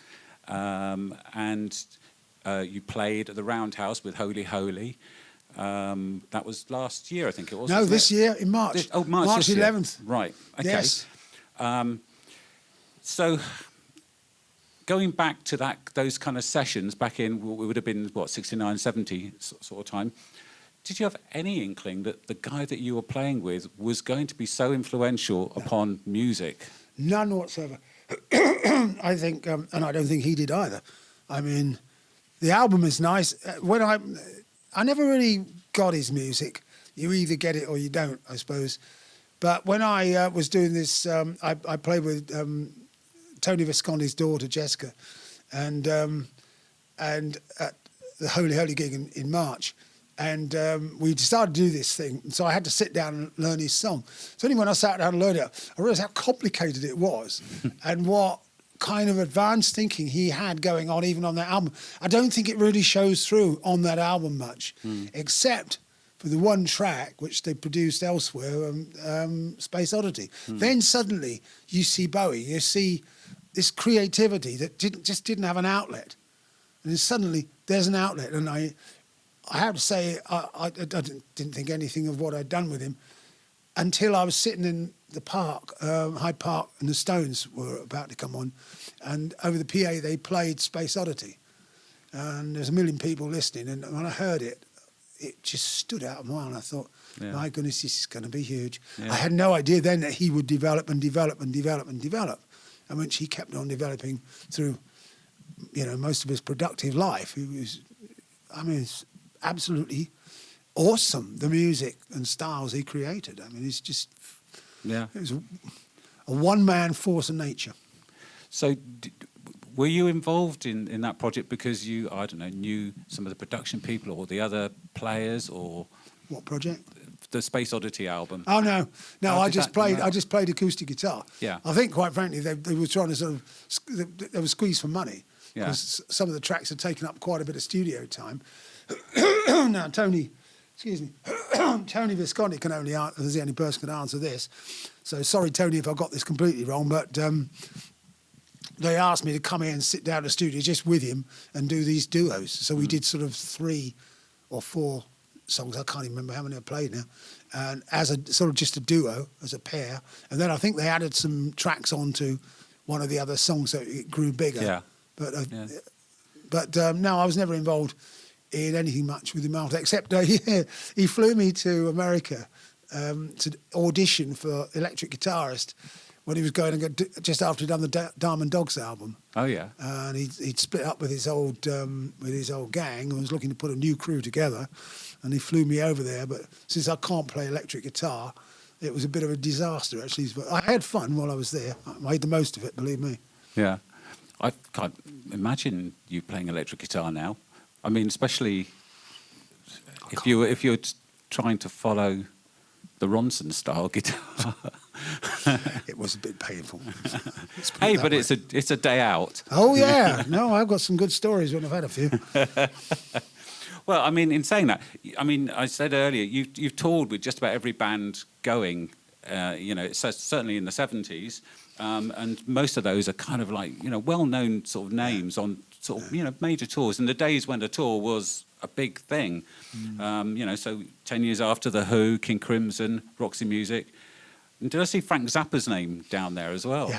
and you played at the Roundhouse with Holy Holy. That was last year, I think it was. No, this year in March. March 11th. Right. Okay. Yes. So going back to those kind of sessions back in, it would have been, 69, 70 sort of time, did you have any inkling that the guy that you were playing with was going to be so influential upon music? None whatsoever. I think, and I don't think he did either. I mean, the album is nice. When I never really got his music. You either get it or you don't, I suppose. But when I was doing this, I played with Tony Visconti's daughter, Jessica, and at the Holy Holy gig in March. And we decided to do this thing. So I had to sit down and learn his song. So only when I sat down and learned it, I realised how complicated it was and what kind of advanced thinking he had going on even on that album. I don't think it really shows through on that album much, except for the one track which they produced elsewhere, Space Oddity. Then suddenly you see Bowie, you see this creativity that just didn't have an outlet. And then suddenly there's an outlet. And I have to say, I didn't think anything of what I'd done with him until I was sitting in the park, Hyde Park, and the Stones were about to come on. And over the PA, they played Space Oddity. And there's a million people listening. And when I heard it, it just stood out a mile. And I thought, my goodness, this is going to be huge. Yeah. I had no idea then that he would develop and develop and develop and develop. And which he kept on developing through, most of his productive life. He was, it's absolutely awesome, the music and styles he created. It's just, it was a one-man force of nature. So were you involved in that project because you, knew some of the production people or the other players or... What project? The Space Oddity album. Oh, no. I just played acoustic guitar. Yeah. I think, quite frankly, they were trying to they were squeezed for money. Yeah. Because some of the tracks had taken up quite a bit of studio time. Now, Tony Visconti is the only person who can answer this. So sorry, Tony, if I got this completely wrong, but they asked me to come here and sit down in the studio just with him and do these duos. So we did sort of 3 or 4 songs. I can't even remember how many I played now. And as a sort of just a duo, as a pair. And then I think they added some tracks onto one of the other songs so it grew bigger. Yeah. But no, I was never involved in anything much with him after, except he flew me to America to audition for electric guitarist when he was going to go just after he'd done the Diamond Dogs album. Oh yeah, and he'd split up with his old gang and was looking to put a new crew together, and he flew me over there. But since I can't play electric guitar, it was a bit of a disaster actually. But I had fun while I was there. I made the most of it, believe me. Yeah, I can't imagine you playing electric guitar now. Especially if you're trying to follow the Ronson style guitar. It was a bit painful. Hey, but it's a day out. Oh yeah, no, I've got some good stories when I've had a few. Well, in saying that, I said earlier you've toured with just about every band going. Certainly in the 70s, and most of those are kind of like well-known sort of names on sort of major tours. And the days when the tour was a big thing, so 10 years after the Who, King Crimson, Roxy Music. And did I see Frank Zappa's name down there as well?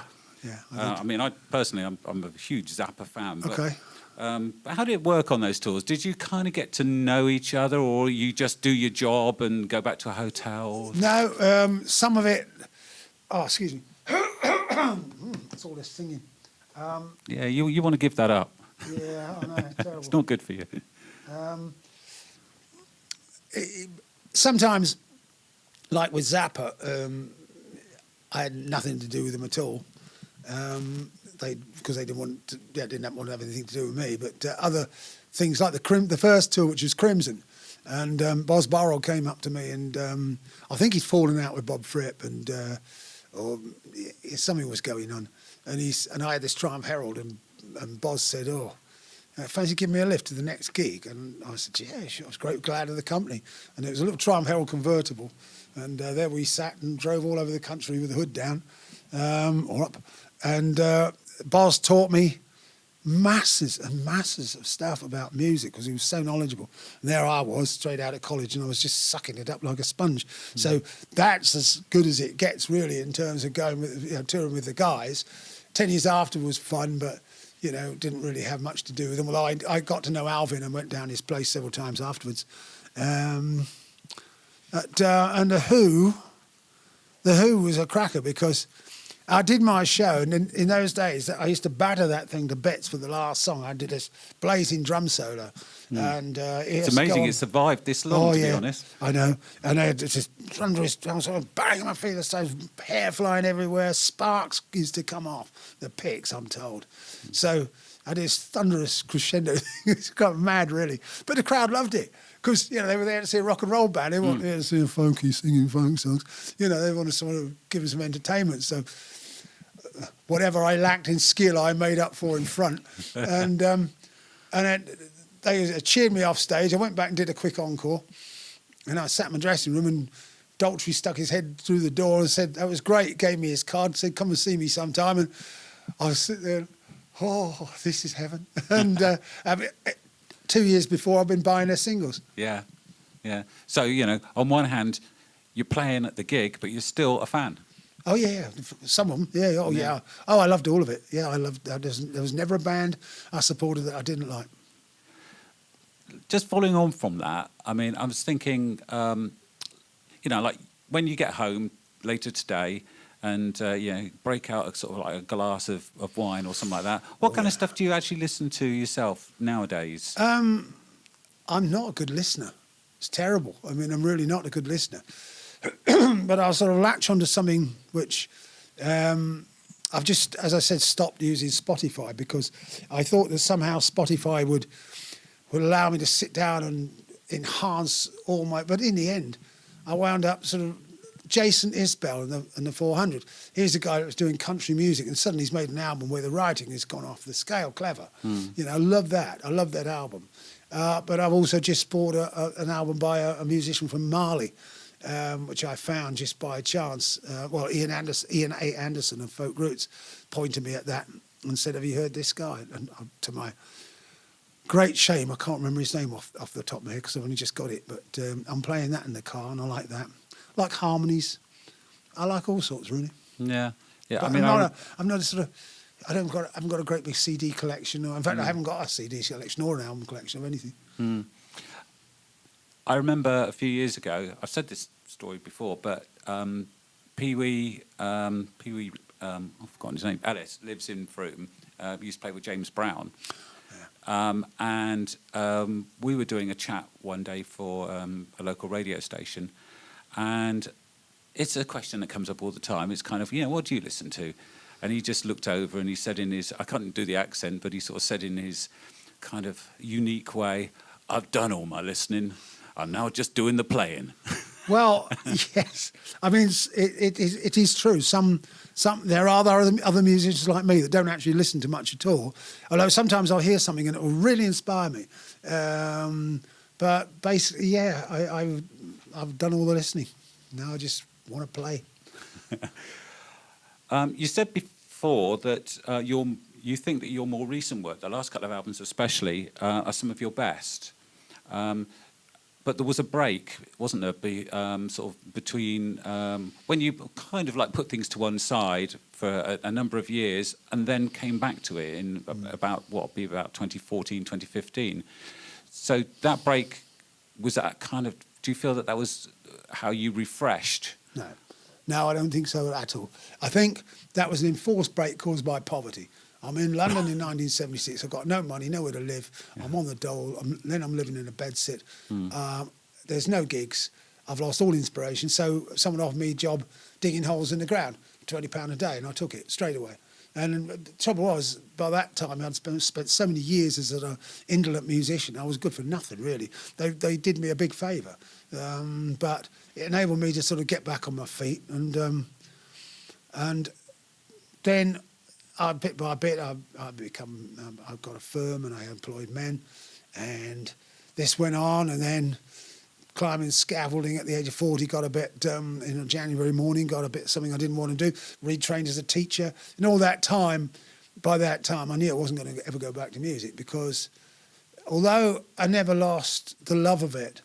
Yeah. I personally, I'm a huge Zappa fan. But, okay. How did it work on those tours? Did you kind of get to know each other, or you just do your job and go back to a hotel? No, some of it... Oh, excuse me. That's all this singing. Yeah, you want to give that up. Yeah, I know, it's terrible. It's not good for you. Sometimes, like with Zappa, I had nothing to do with them at all. Because they didn't want to have anything to do with me. But other things like the first tour, which was Crimson, and Boz Burrell came up to me, and I think he'd fallen out with Bob Fripp, and or something was going on, and I had this Triumph Herald, and Boz said, "Oh, fancy giving me a lift to the next gig?" And I said, "Yeah, sure." I was glad of the company, and it was a little Triumph Herald convertible, and there we sat and drove all over the country with the hood down or up. And Boz taught me masses and masses of stuff about music because he was so knowledgeable. And there I was, straight out of college, and I was just sucking it up like a sponge. Mm. So that's as good as it gets, really, in terms of going with, touring with the guys. 10 years after was fun, but, didn't really have much to do with them. Although I got to know Alvin and went down his place several times afterwards. And the Who was a cracker because I did my show, and in those days, I used to batter that thing to bits for the last song. I did this blazing drum solo. And it's amazing it survived this long, to be honest. I know. And I had this thunderous drum solo, bang on my feet, so hair flying everywhere, sparks used to come off the picks, I'm told. So I had this thunderous crescendo. It's kind of mad, really. But the crowd loved it. Because, you know, they were there to see a rock and roll band. They weren't there to see a folky singing folk songs. You know, they want to sort of give them some entertainment. So whatever I lacked in skill, I made up for in front. And then they cheered me off stage. I went back and did a quick encore. And I sat in my dressing room and Daltrey stuck his head through the door and said, that was great. Gave me his card, said, come and see me sometime. And I was sitting there, oh, this is heaven. And 2 years before, I've been buying their singles. Yeah, yeah. So, you know, on one hand, you're playing at the gig, but you're still a fan. Oh, yeah, some of them. Yeah, oh, yeah. Oh, I loved all of it. Yeah, I loved that. There was never a band I supported that I didn't like. Just following on from that, I mean, I was thinking, you know, like when you get home later today and, you know, break out a sort of like a glass of wine or something like that, what kind of stuff do you actually listen to yourself nowadays? I'm not a good listener. It's terrible. I mean, I'm really not a good listener. But I'll sort of latch onto something which I've just, as I said, stopped using Spotify because I thought that somehow Spotify would allow me to sit down and enhance all my... But in the end, I wound up sort of Jason Isbell and the 400. Here's a guy that was doing country music and suddenly he's made an album where the writing has gone off the scale. Clever. You know, I love that. I love that album. But I've also just bought an album by a musician from Mali, which I found just by chance. Well, Ian A. Anderson of Folk Roots pointed me at that and said, have you heard this guy? And to my great shame, I can't remember his name off the top of my head because I've only just got it. But I'm playing that in the car and I like that. I like harmonies. I like all sorts, really. Yeah, yeah. But I mean, I'm not a sort of... I haven't got a great big CD collection. In fact, I haven't got a CD collection or an album collection of anything. I remember a few years ago, I've said this story before, but Pee-wee, I've forgotten his name, Ellis, lives in Frome. He used to play with James Brown. And we were doing a chat one day for a local radio station. And it's a question that comes up all the time. It's kind of, you know, what do you listen to? And he just looked over and he said in his, I can't do the accent, but he sort of said in his kind of unique way, I've done all my listening. I'm now just doing the playing. Well, yes. I mean, it is true. There are other musicians like me that don't actually listen to much at all. Although sometimes I'll hear something and it will really inspire me. But basically, yeah, I've done all the listening. Now I just want to play. You said before that you think that your more recent work, the last couple of albums especially, are some of your best. But there was a break, wasn't there, sort of between when you kind of like put things to one side for a number of years and then came back to it in about 2014, 2015. So that break, was that kind of, do you feel that was how you refreshed? No, I don't think so at all. I think that was an enforced break caused by poverty. I'm in London in 1976. I've got no money, nowhere to live. Yeah. I'm on the dole. Then I'm living in a bedsit. There's no gigs. I've lost all inspiration. So someone offered me a job digging holes in the ground, £20 a day, and I took it straight away. And the trouble was, by that time, I'd spent so many years as an indolent musician. I was good for nothing, really. They did me a big favour. But it enabled me to sort of get back on my feet. And then, bit by bit, I've got a firm and I employed men. And this went on, and then climbing scaffolding at the age of 40, got a bit, in a January morning, got a bit something I didn't want to do, retrained as a teacher. And all that time, by that time, I knew I wasn't going to ever go back to music because although I never lost the love of it,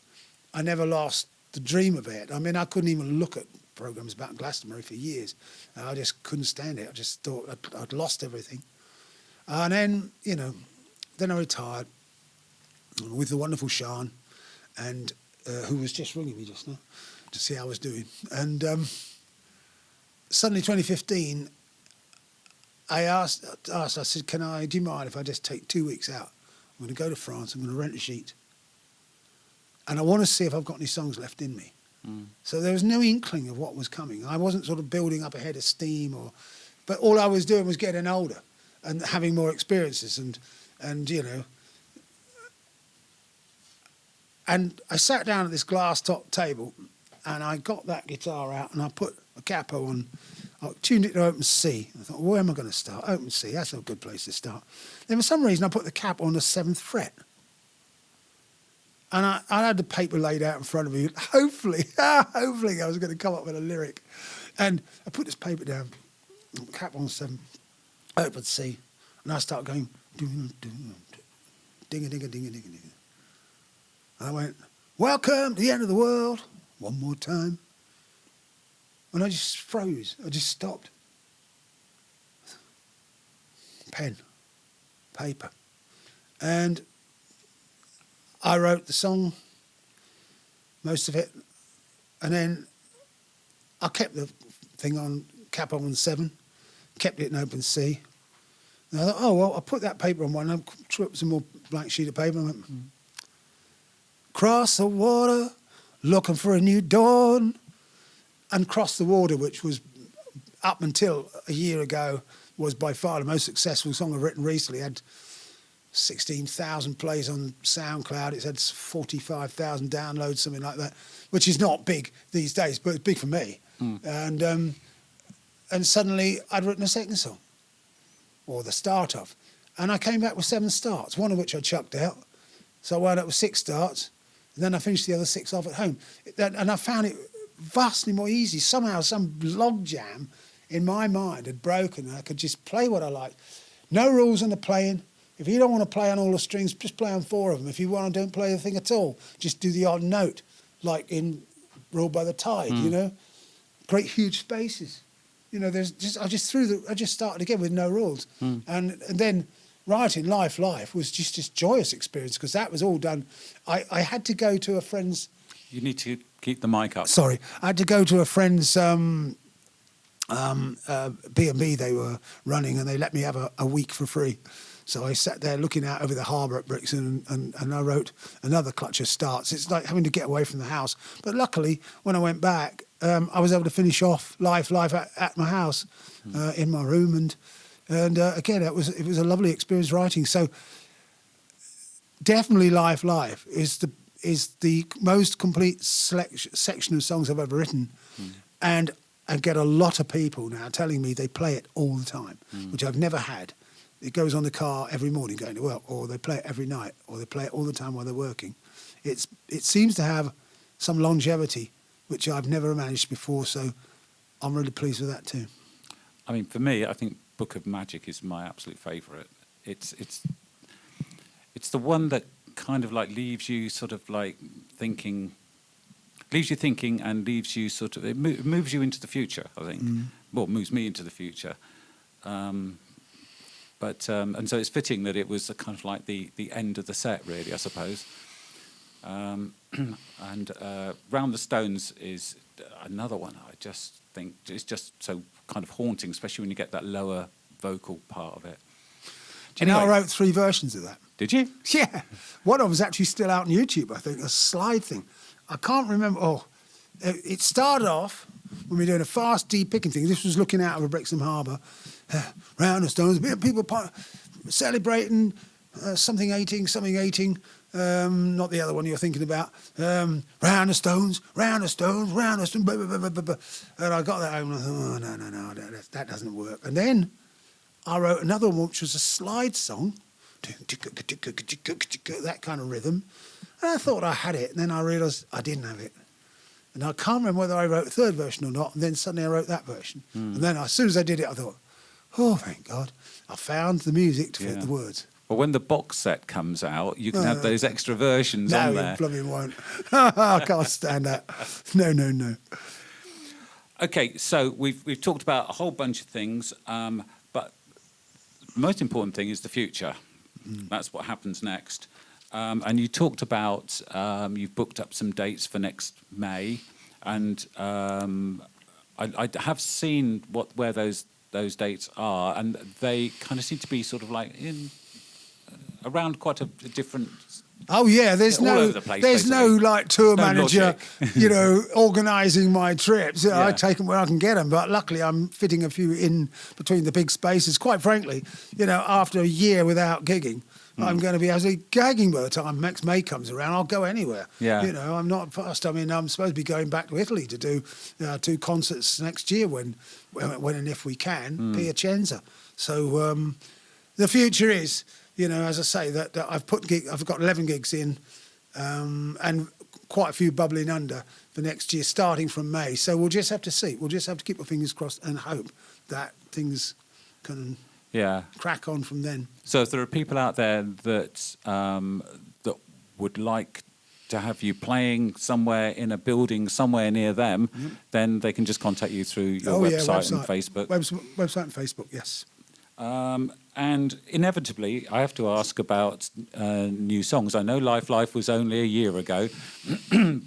I never lost the dream of it. I mean, I couldn't even look at programs about Glastonbury for years. I just couldn't stand it. I just thought I'd lost everything. And then, you know, then I retired with the wonderful Sean, and who was just ringing me just now to see how I was doing. And suddenly 2015, I said, do you mind if I just take 2 weeks out? I'm going to go to France, I'm going to rent a sheet. And I want to see if I've got any songs left in me. So there was no inkling of what was coming. I wasn't sort of building up a head of steam, but all I was doing was getting older and having more experiences. And you know, And I sat down at this glass top table, and I got that guitar out, and I put a capo on. I tuned it to open C. I thought, where am I going to start? Open C, that's a good place to start. Then for some reason, I put the cap on the 7th fret. And I had the paper laid out in front of me. Hopefully I was going to come up with a lyric. And I put this paper down, cap on 7, open C, and I start going, ding-a-ding-a-ding-a-ding-a-ding. And I went, welcome to the end of the world, one more time. And I just froze. I just stopped. Pen, paper. And I wrote the song, most of it. And then I kept the thing on, cap on 7, kept it in open C. And I thought, oh, well, I'll put that paper on one. I threw up some more blank sheet of paper and went, cross the water, looking for a new dawn. And Cross the Water, which was, up until a year ago, was by far the most successful song I've written recently. It had 16,000 plays on SoundCloud. It's had 45,000 downloads, something like that, which is not big these days, but it's big for me. And suddenly I'd written a second song, or the start of. And I came back with 7 starts, one of which I chucked out. So I wound up with 6 starts, and then I finished the other 6 off at home. And I found it vastly more easy. Somehow some log jam in my mind had broken, and I could just play what I liked. No rules on the playing. If you don't want to play on all the strings, just play on 4 of them. If you want to, don't play a thing at all. Just do the odd note, like in Ruled by the Tide, you know? Great huge spaces. You know, I just started again with no rules. And then writing Life was just this joyous experience, because that was all done. I had to go to a friend's... You need to keep the mic up. Sorry. I had to go to a friend's B&B they were running, and they let me have a week for free. So I sat there looking out over the harbour at Brixton, and I wrote another clutch of starts. It's like having to get away from the house. But luckily, when I went back, I was able to finish off Life at my house, in my room. And again, it was a lovely experience writing. So definitely Life is the most complete section of songs I've ever written. And I get a lot of people now telling me they play it all the time, which I've never had. It goes on the car every morning going to work, or they play it every night, or they play it all the time while they're working. It seems to have some longevity, which I've never managed before, so I'm really pleased with that too. I mean, for me, I think Book of Magic is my absolute favourite. It's the one that kind of like leaves you sort of like thinking, and leaves you sort of, it moves you into the future, I think. Well, moves me into the future. And so it's fitting that it was a kind of like the end of the set, really, I suppose. And Round the Stones is another one I just think is just so kind of haunting, especially when you get that lower vocal part of it. Do you know I wrote 3 versions of that? Did you? Yeah. One of them is actually still out on YouTube, I think, a slide thing. I can't remember. Oh, it started off when we were doing a fast deep picking thing. This was looking out over Brixham Harbour. Round the Stones, people celebrating something 18, not the other one you're thinking about. Round the Stones, blah, blah, blah, blah. And I got that home and I thought, oh, no, that doesn't work. And then I wrote another one, which was a slide song, that kind of rhythm. And I thought I had it, and then I realised I didn't have it. And I can't remember whether I wrote a 3rd version or not, and then suddenly I wrote that version. And then as soon as I did it, I thought, oh, thank God, I found the music to fit the words. Well, when the box set comes out, you can have those extra versions on there. No, you blooming won't. I can't stand that. No. Okay, so we've talked about a whole bunch of things, but the most important thing is the future. That's what happens next. And you talked about you've booked up some dates for next May, and I have seen where those dates are, and they kind of seem to be sort of like in around quite a different. Oh yeah, there's no like tour No manager, logic. organising my trips. Yeah. I take them where I can get them, but luckily I'm fitting a few in between the big spaces. Quite frankly, after a year without gigging, I'm going to be absolutely gagging by the time next May comes around. I'll go anywhere. Yeah. You know, I'm not fussed. I mean, I'm supposed to be going back to Italy to do 2 concerts next year when and if we can, Piacenza. So the future is, you know, as I say, that I've got 11 gigs in and quite a few bubbling under for next year, starting from May. So we'll just have to see. We'll just have to keep our fingers crossed and hope that things can crack on from then. So if there are people out there that that would like to have you playing somewhere in a building somewhere near them, then they can just contact you through your website and Facebook. Website and Facebook, yes. And inevitably, I have to ask about new songs. I know Life was only a year ago,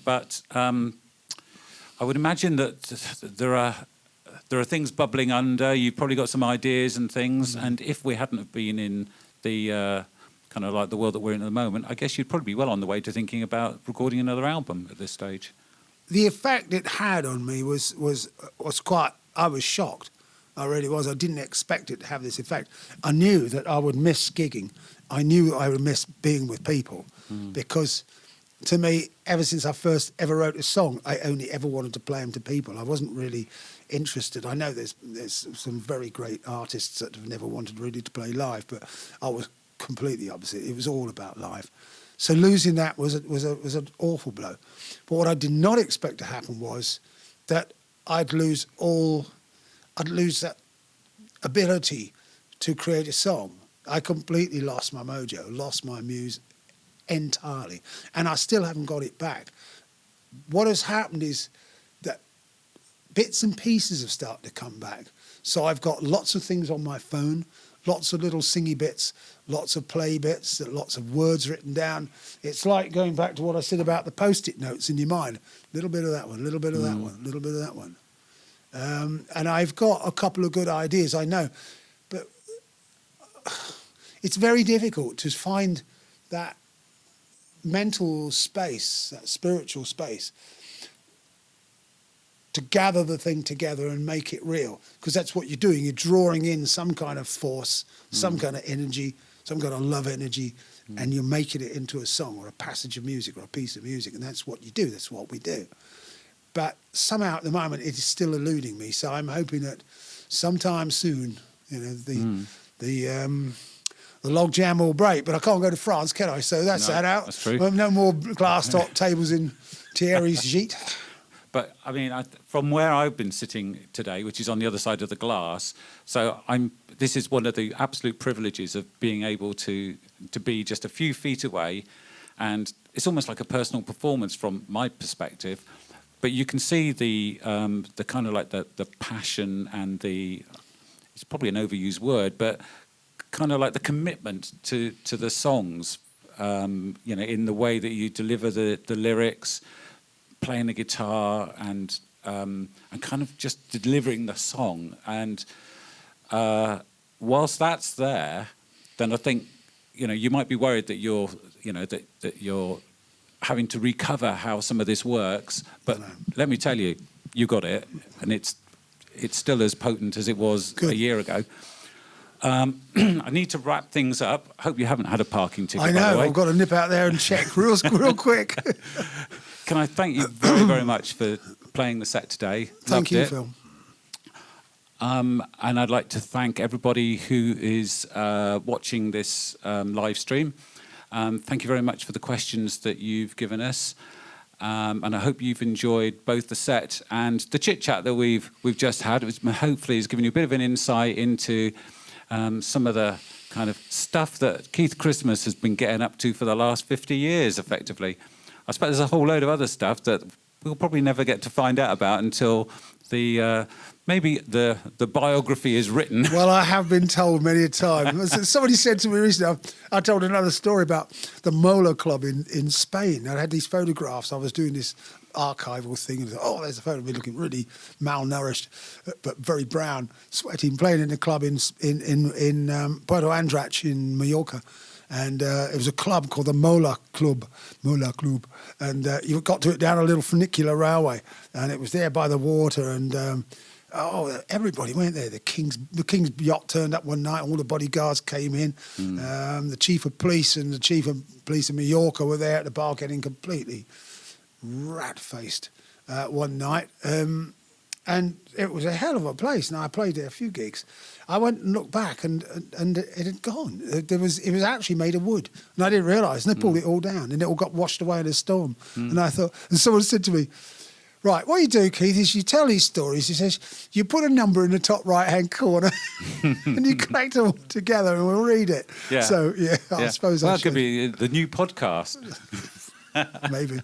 but I would imagine that there are things bubbling under. You've probably got some ideas and things. And if we hadn't have been in the kind of like the world that we're in at the moment, I guess you'd probably be well on the way to thinking about recording another album at this stage. The effect it had on me was quite. I was shocked. I really was. I didn't expect it to have this effect. I knew that I would miss gigging. I knew I would miss being with people because, to me, ever since I first ever wrote a song, I only ever wanted to play them to people. I wasn't really interested. I know there's some very great artists that have never wanted really to play live, but I was completely opposite. It was all about live. So losing that was an awful blow. But what I did not expect to happen was that I'd lose that ability to create a song. I completely lost my mojo, lost my muse entirely, and I still haven't got it back. What has happened is that bits and pieces have started to come back. So I've got lots of things on my phone, lots of little singy bits, lots of play bits, lots of words written down. It's like going back to what I said about the Post-it notes in your mind. A little bit of that one, a little bit of that one, a little bit of that one. And I've got a couple of good ideas, I know, but it's very difficult to find that mental space, that spiritual space, to gather the thing together and make it real, because that's what you're doing. You're drawing in some kind of force, some kind of energy, some kind of love energy, and you're making it into a song or a passage of music or a piece of music, and that's what you do. That's what we do. But somehow at the moment it is still eluding me. So I'm hoping that sometime soon, you know, the log jam will break. But I can't go to France, can I? So that's that out. That's true. No more glass top tables in Thierry's gîte. But I mean, from where I've been sitting today, which is on the other side of the glass, so this is one of the absolute privileges of being able to be just a few feet away, and it's almost like a personal performance from my perspective. But you can see the kind of like the passion and it's probably an overused word, but kind of like the commitment to the songs, you know, in the way that you deliver the lyrics, playing the guitar and kind of just delivering the song. And whilst that's there, then I think, you know, you might be worried that you're having to recover how some of this works, but let me tell you, you got it, and it's still as potent as it was a year ago. I need to wrap things up. I hope you haven't had a parking ticket. I know, by the way. I've got to nip out there and check real quick. Can I thank you very, very much for playing the set today? Thank you, Phil. And I'd like to thank everybody who is watching this live stream. Thank you very much for the questions that you've given us. And I hope you've enjoyed both the set and the chit-chat that we've just had. It was, hopefully has given you a bit of an insight into some of the kind of stuff that Keith Christmas has been getting up to for the last 50 years, effectively. I suppose there's a whole load of other stuff that we'll probably never get to find out about until maybe the biography is written. Well, I have been told many a time. Somebody said to me recently, I told another story about the Mola Club in Spain. I had these photographs. I was doing this archival thing. And there's a photo of me looking really malnourished, but very brown, sweating, playing in a club in Puerto Andratx in Mallorca. And it was a club called the Mola Club, and you got to it down a little funicular railway, and it was there by the water, and everybody went there. The King's yacht turned up one night. All the bodyguards came in. The chief of police and the chief of police of Mallorca were there at the bar, getting completely rat-faced one night. And it was a hell of a place. Now, I played there a few gigs. I went and looked back, and it had gone. It was actually made of wood, and I didn't realise. And they pulled it all down, and it all got washed away in a storm. And I thought, and someone said to me, "Right, what you do, Keith, is you tell these stories." He says, "You put a number in the top right-hand corner, and you collect them all together, and we'll read it." Yeah. So I suppose well, I that could should. be the new podcast. Maybe.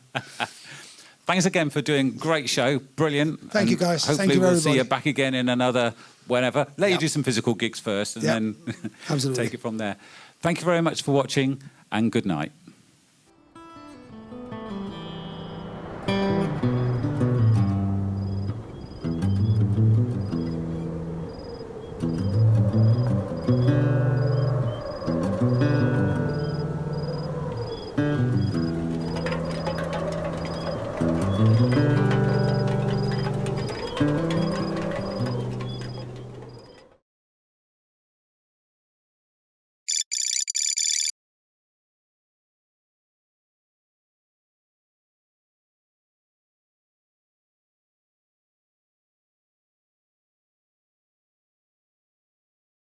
Thanks again for doing a great show. Brilliant. Thank you, guys. Hopefully Thank you, we'll see everybody. you back again in another whenever. Let you do some physical gigs first and then Absolutely. take it from there. Thank you very much for watching and good night.